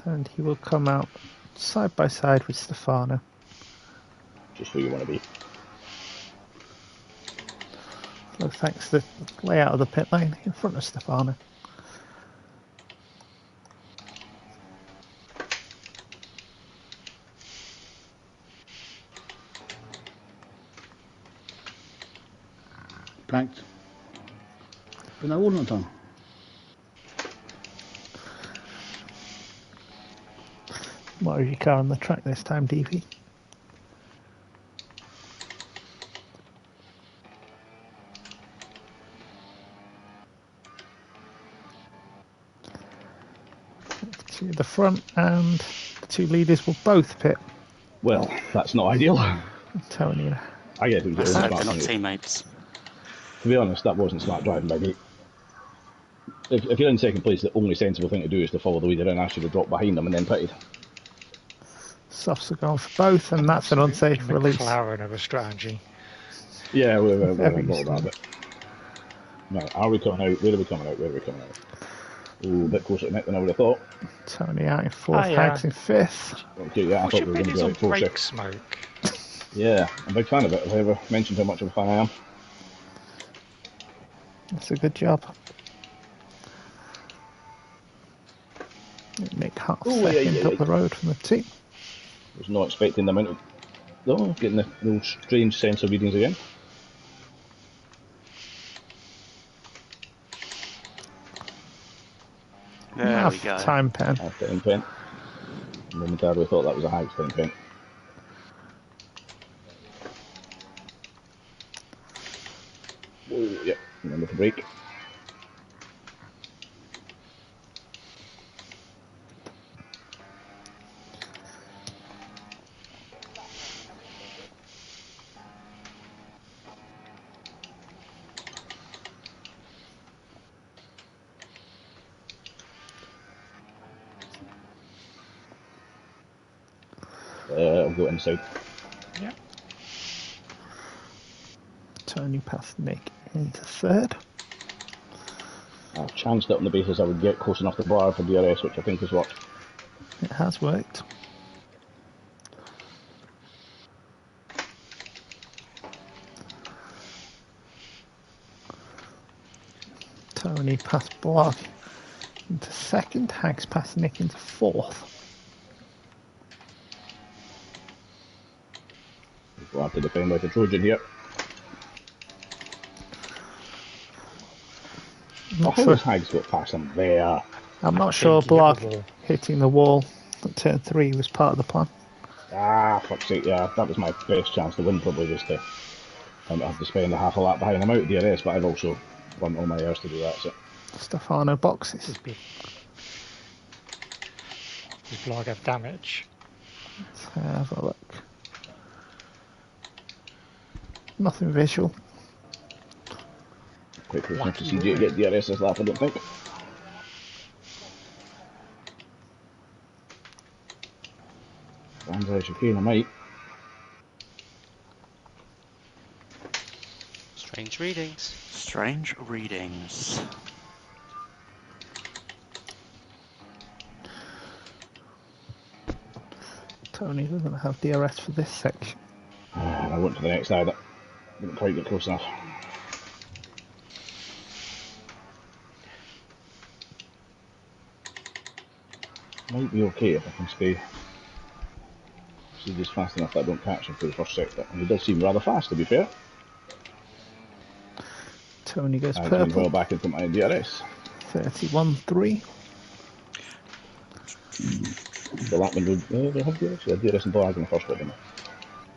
And he will come out side by side with Stefano. Just where you want to be. So thanks to the layout of the pit lane in front of Stefano. Planked. But no ordnance on. What is your car on the track this time, DP? To the front, and the two leaders will both pit. Well, that's not ideal. Tony. I get it. I said they're not teammates. To be honest, that wasn't smart driving by me. If you're in second place, the only sensible thing to do is to follow the leader and ask you to drop behind them and then pitted. Softs are going for both, and that's an unsafe release. McLaren of a strategy. Yeah, we're involved about it. Right, are we coming out? Where are we coming out? Where are we coming out? Ooh, a bit closer to Nick than I would have thought. Tony out in fourth, Hags in fifth. Okay, yeah, I thought we were going to go like 4-6. Smoke. Yeah, I'm a big fan of it. Have I ever mentioned how much of a fan I am? That's a good job. Nick half second up the road from the team. Was not expecting the amount of... No, getting those strange sensor readings again. There we go. Time pen. Half time pen. Momentarily thought that was a high time pen. Whoa, yep, remember to brake. I'll go inside. Yeah. Tony past Nick into third. I chanced it on the basis I would get close enough to bar for DRS, which I think has worked. It has worked. Tony past Block into second. Hags past Nick into fourth. We'll have to defend like a Trojan here. Not How sure. has Hags got past him there? I'm not sure Block hitting the wall at turn 3 was part of the plan. Ah, fuck's sake, yeah, that was my best chance to win, probably, just to have to spend a half a lap behind him out of DRS, but I've also run all my hours to do that, so. Stefano boxes. Does Blog have damage? Let's have a look. Nothing visual. Quite close enough to CJ to get DRS this lap, I don't think. Banzai chicane, I might. Strange readings. Strange readings. Tony doesn't have DRS for this section. I went to the next side. Didn't quite get close enough. Might be okay if I can stay. He's fast enough that I don't catch him for the first sector. And he does seem rather fast, to be fair. Tony goes I've purple. been well back into my DRS. 31.3. The lap window, they have DRS? Yeah, DRS and Blag in the first bit, didn't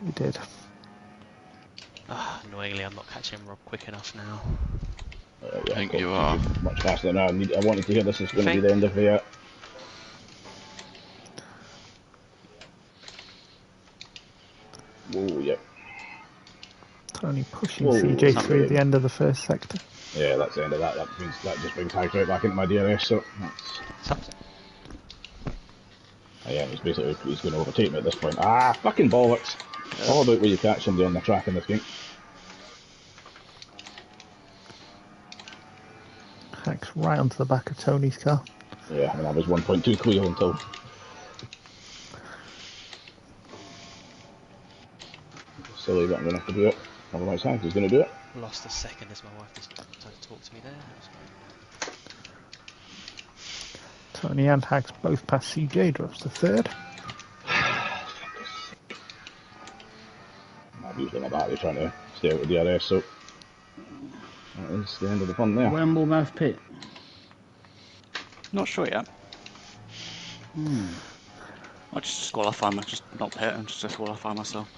they? We did. Annoyingly, I'm not catching Rob quick enough now. Yeah, I think you are. Much faster now. I wanted to hear this is going to be the end of the... Whoa, yep. Tony pushing CJ through the end of the first sector. Yeah, that's the end of that. That just brings Hags right back into my DRS, so that's... Yeah, he's going to overtake me at this point. Ah, fucking bollocks! All about where you catch somebody on the track in this game. Hacks right onto the back of Tony's car. Yeah, I mean, I was 1.2 clear until... Silly that I'm going to have to do it. Otherwise Hags is going to do it. Lost a second as my wife just tried to talk to me there. Tony and Hags both past CJ, drops to third. I'm usually my battery trying to stay out of DRS, so that is the end of the fun there. Wemblemouth pit. Not sure yet. I'll just disqualify myself, just not pit and just disqualify myself.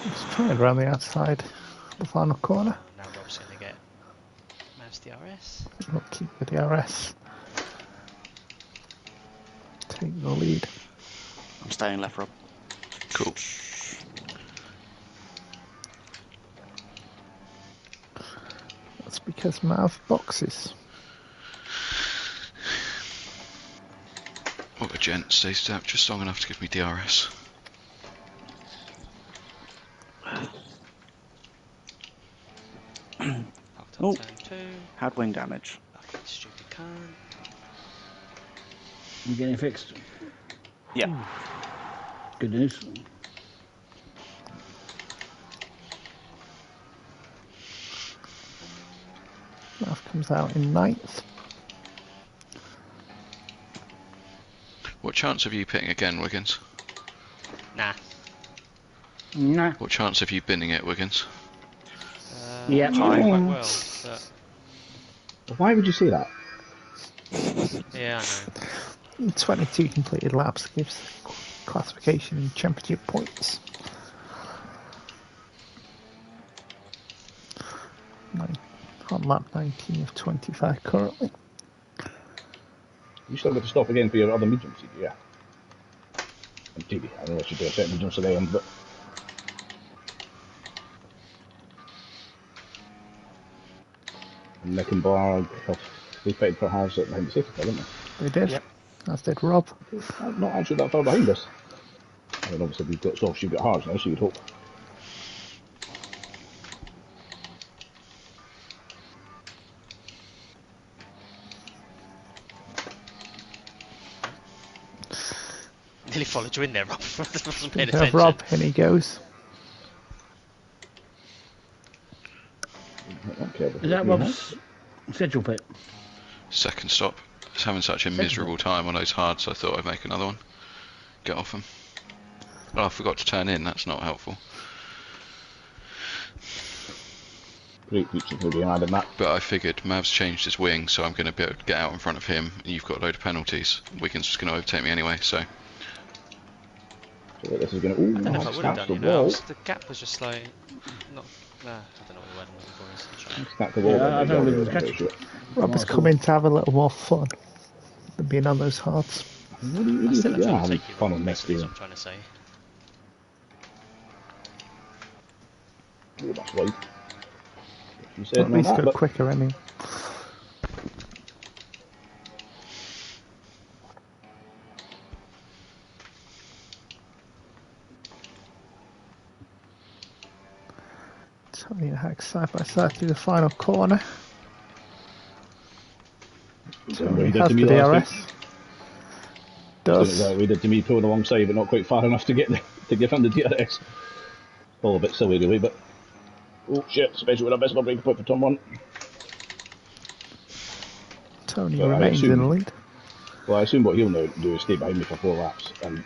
Just trying around the outside, the final corner. Now Rob's going to get Mav's DRS. We'll keep the DRS. Take the lead. I'm staying left, Rob. Cool. That's because Mav boxes. What a gent, stays up just long enough to give me DRS. Oh, Turn 2. had wing damage. Fucking stupid cunt. You getting fixed? Yeah. Good news. Mav comes out in 9th. What chance have you pitting again, Wiggins? Nah. Nah. What chance have you binning it, Wiggins? Yeah. Quite well, but Why would you say that? yeah, I know. 22 completed laps gives classification and championship points. On lap 19 of 25 currently. You still got to stop again for your other mediums, yeah. And TV, I don't know what you do a set mediums to the end, but... Nick and Blarg, they paid for Harris at behind the safety car, didn't they? They did. Yep. As did Rob. Not actually that far behind us. I mean, obviously we've got you've got Harris now, so you'd hope. Nearly followed you in there, Rob. Wasn't paying Speaking of attention. Rob, in he goes. Is that Rob's schedule pit? Second stop. I was having such a miserable time on those hards, I thought I'd make another one. Get off them. Well, I forgot to turn in, that's not helpful. Great feature to be added that. But I figured Mav's changed his wing, so I'm going to be able to get out in front of him. You've got a load of penalties. Wiggins is going to overtake me anyway, so... So this is going to... I don't know if I would have done, you know. The gap was just like... not... I don't know what the word I'm looking for is. Stack the wall. Yeah, I don't really catch it. Rob has come in to have a little more fun than being on those hards. What do you I still think? am Yeah, trying to having take you fun Rob, on this basically, is game. what I'm trying to say. Oh, that's wide. You said At no least that, go but quicker anyway. Tony and Hack side by side through the final corner. Remember he Tony did has to the me last DRS. time. Does. He did to me pulling alongside, but not quite far enough to get to give him the DRS. All a bit silly really, but oh shit! Especially when I missed my break point for turn 1. Tony So remains in the lead. Well, I assume what he'll now do is stay behind me for 4 laps and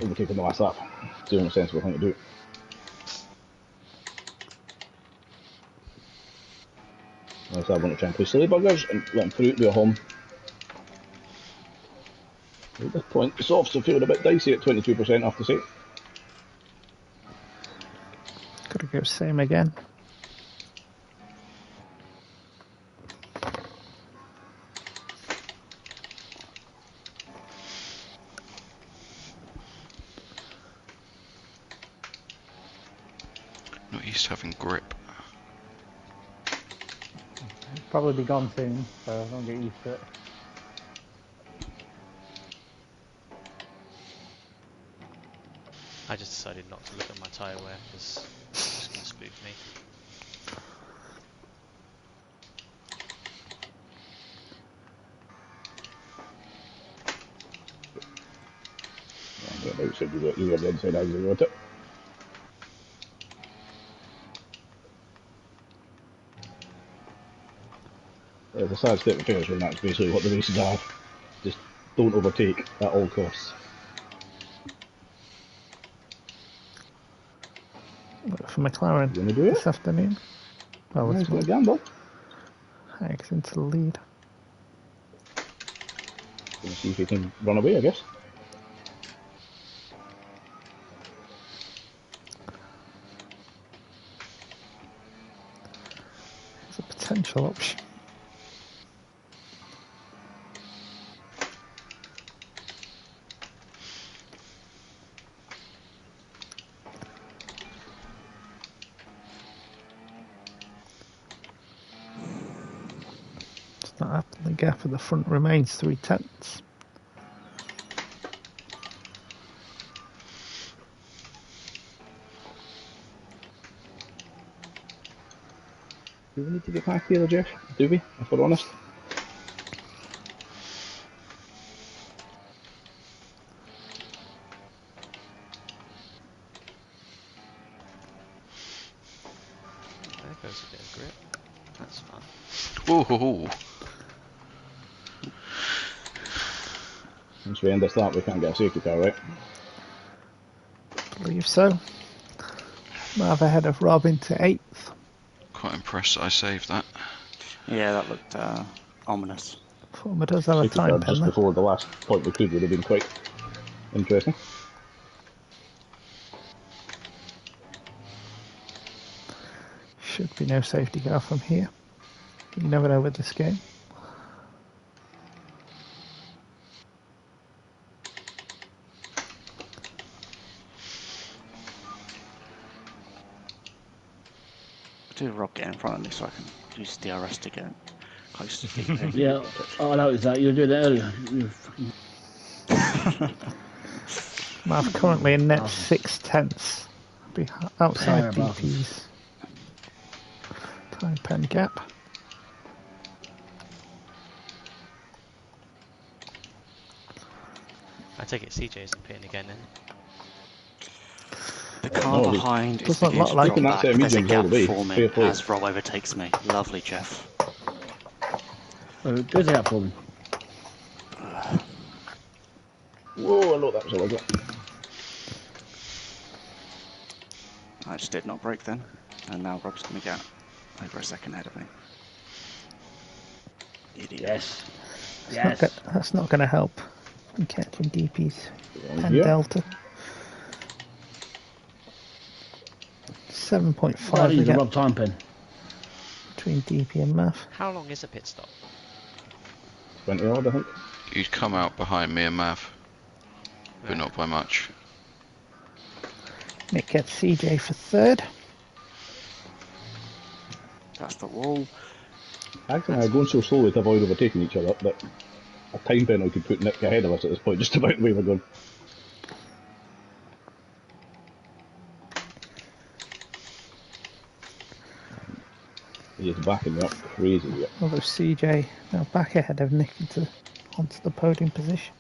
overtake in the last lap. It's the only sensible thing to do. Unless I want to try and play silly buggers and let him through to a home. At this point, the softs are feeling a bit dicey at 22%, I have to say. Gotta go same again. Not used to having grip. Probably be gone soon, so don't get used to it. I just decided not to look at my tyre wear because it's just going to spook me. Yeah, you said you were the inside as you wrote it. It's a sad state of affairs when that's basically what the races are. Just don't overtake at all costs. For McLaren You want to do it? this afternoon. Oh, Nice it's little gamble. Hack's into the lead. Gonna see if he can run away, I guess. It's a potential option. It's not happening. The gap at the front remains 3/10. Do we need to get back here, Jeff? Do we, if we're honest? There goes a bit of grip. That's fun. Ooh. Once we end this lap, we can't get a safety car, right? Believe so. Marv ahead of Rob into 8th. Quite impressed that I saved that. Yeah, that looked ominous. Former does have a Safety car time just pen there. before the last point we could would have been quite interesting. Should be no safety car from here. You never know with this game. Do Rob get in front of me so I can use DRS to get close to DP? Yeah, I noticed that. You were doing that earlier. You fucking Marv currently in net 6/10. Outside Power DP's time pen gap. I take it CJ's in pitting again then. The car no, behind is doesn't beginning to look like drop it. back. That's There's a mediums all gap the way. for me Fair play. as Rob overtakes me. Lovely, Jeff. Where's that for me? Whoa, I know that was a lovely. I just did not brake then, and now Rob's going to get over a second ahead of me. Idiot. Yes. That's not going to help. I'm catching DP's pen Yeah. delta. 7.5 I the need a gap Rob time pen. between DP and Mav. How long is a pit stop? 20 odd, I think. You'd come out behind me and Mav, but not by much. Nick gets CJ for 3rd. That's the wall. Hags and I are going so slowly to avoid overtaking each other that a time penalty could put Nick ahead of us at this point, just about the way we're going. He is backing me up crazy here. Although CJ now back ahead of Nick onto the podium position.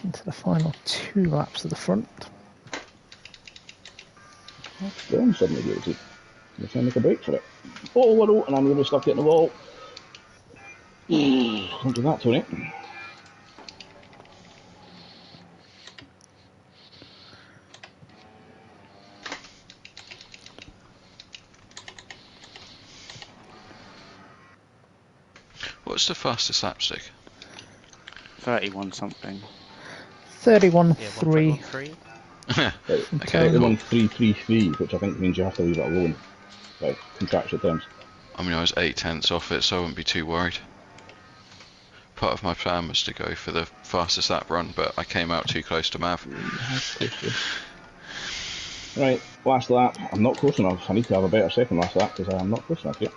Into the final 2 laps of the front. Then suddenly guilty. You're trying to make a break for it. Oh, no, and I'm really stuck getting the wall. Don't do that, Tony. What's the fastest lap stick? 31 something. 31.3. 3. Okay, cool. 31.333, which I think means you have to leave it alone by contractual terms. I mean, I was 8/10 off it, so I wouldn't be too worried. Part of my plan was to go for the fastest lap run, but I came out too close to Mav. Right, last lap. I'm not close enough. I need to have a better second last lap because I am not close enough yet.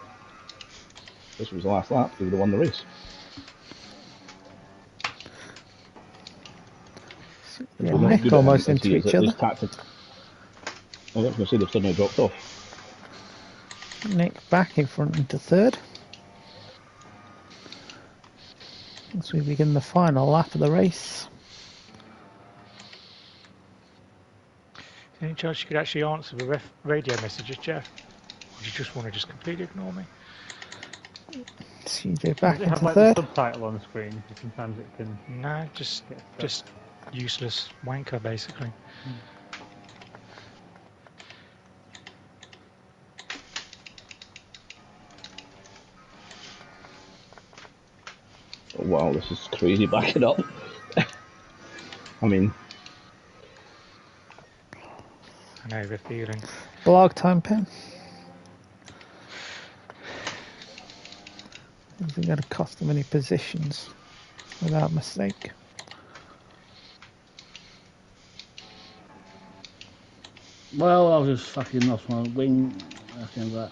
This was the last lap, he would have won the race. Yeah, Nick almost into each other. I was going to say they've suddenly dropped off. Nick back in front into third. As we begin the final lap of the race. Any chance you could actually answer the radio messages, Jeff? Or do you just want to just completely ignore me? CJ back Does it have into like third. the subtitle on the screen? Sometimes it can. No, just useless wanker, basically. Oh, wow, this is crazy backing up. I mean, I know the feeling. Blog time pen. Isn't going to cost them any positions without mistake. Well, I was just fucking lost my wing. That's the end of that.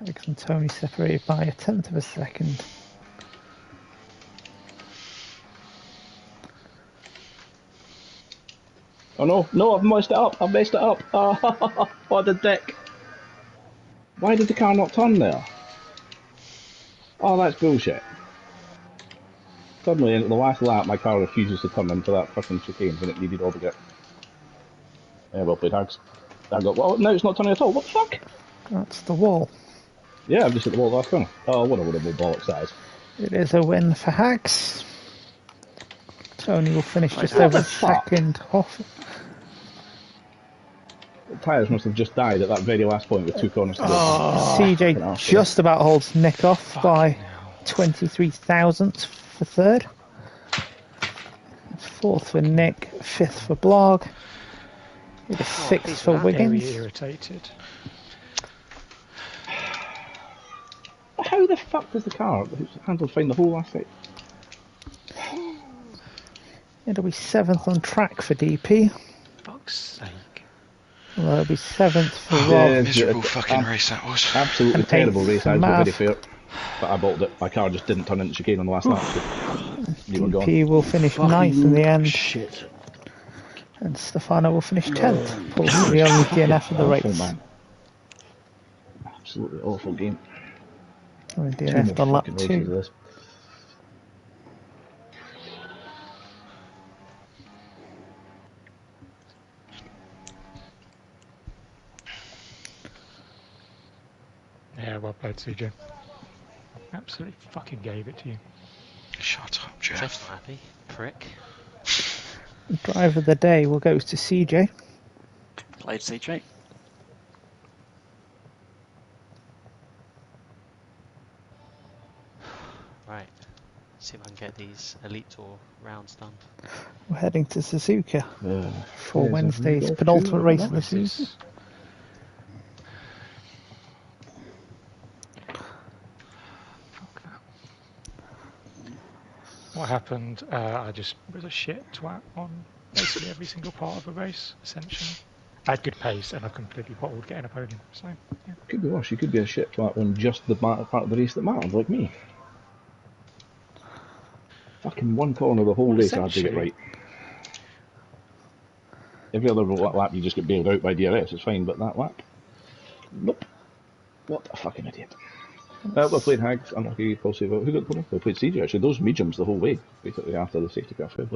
Alex and Tony separated by 1/10 of a second. oh no, I've messed it up. Oh, the dick. Why did the car not turn there? Oh, that's bullshit. Suddenly, in the last lap, my car refuses to turn into that fucking chicane when it needed all the grip. Yeah, well played, Hags. I got, well, no, it's not turning at all. What the fuck? That's the wall. Yeah, I'm just at the wall last corner. Oh, what a bollocks that is. It is a win for Hags. Tony will finish just over a second off. The tyres must have just died at that very last point with 2 corners to go. CJ just about holds Nick off by 23 thousandths for third. 4th for Nick, 5th for Blog. With a 6th for Wiggins. Very irritated. How the fuck does the car handle fine the whole last set? It'll be 7th on track for DP. Fuck's sake. Well, it'll be 7th for Rob. Yeah, Miserable fucking race that was. Absolutely And terrible 8th race, for I was Mav. very fair. But I bottled it. My car just didn't turn into chicane on the last lap. So you were gone. DP will finish 9th in the end. Shit. And Stefano will finish 10th. Paul's the only DNF of the Awful, race. man. Absolutely awful game. Only Two DNF more on lap fucking races of 2. this. Yeah, well played, CJ. Absolutely fucking gave it to you. Shut up, Jeff. Jeff's not happy. Prick. Driver of the day will go to CJ. Played CJ. Right. See if I can get these Elite Tour rounds done. We're heading to Suzuka for there's a Wednesday's Rudolph penultimate Jr. race of the What is season. this? Fuck that. What happened? I just was a shit twat on basically every single part of a race, essentially. I had good pace and I completely bottled getting a podium. So, yeah. Could be worse. You could be a shit twat on just the part of the race that mattered, like me. Fucking one corner the whole race I had to get right. Every other lap you just get bailed out by DRS, it's fine, but that lap? Nope. What a fucking idiot. We played Hags, unlucky, possibly. Who got the podium? We played CJ actually. Those mediums the whole way, basically after the safety car, fair play.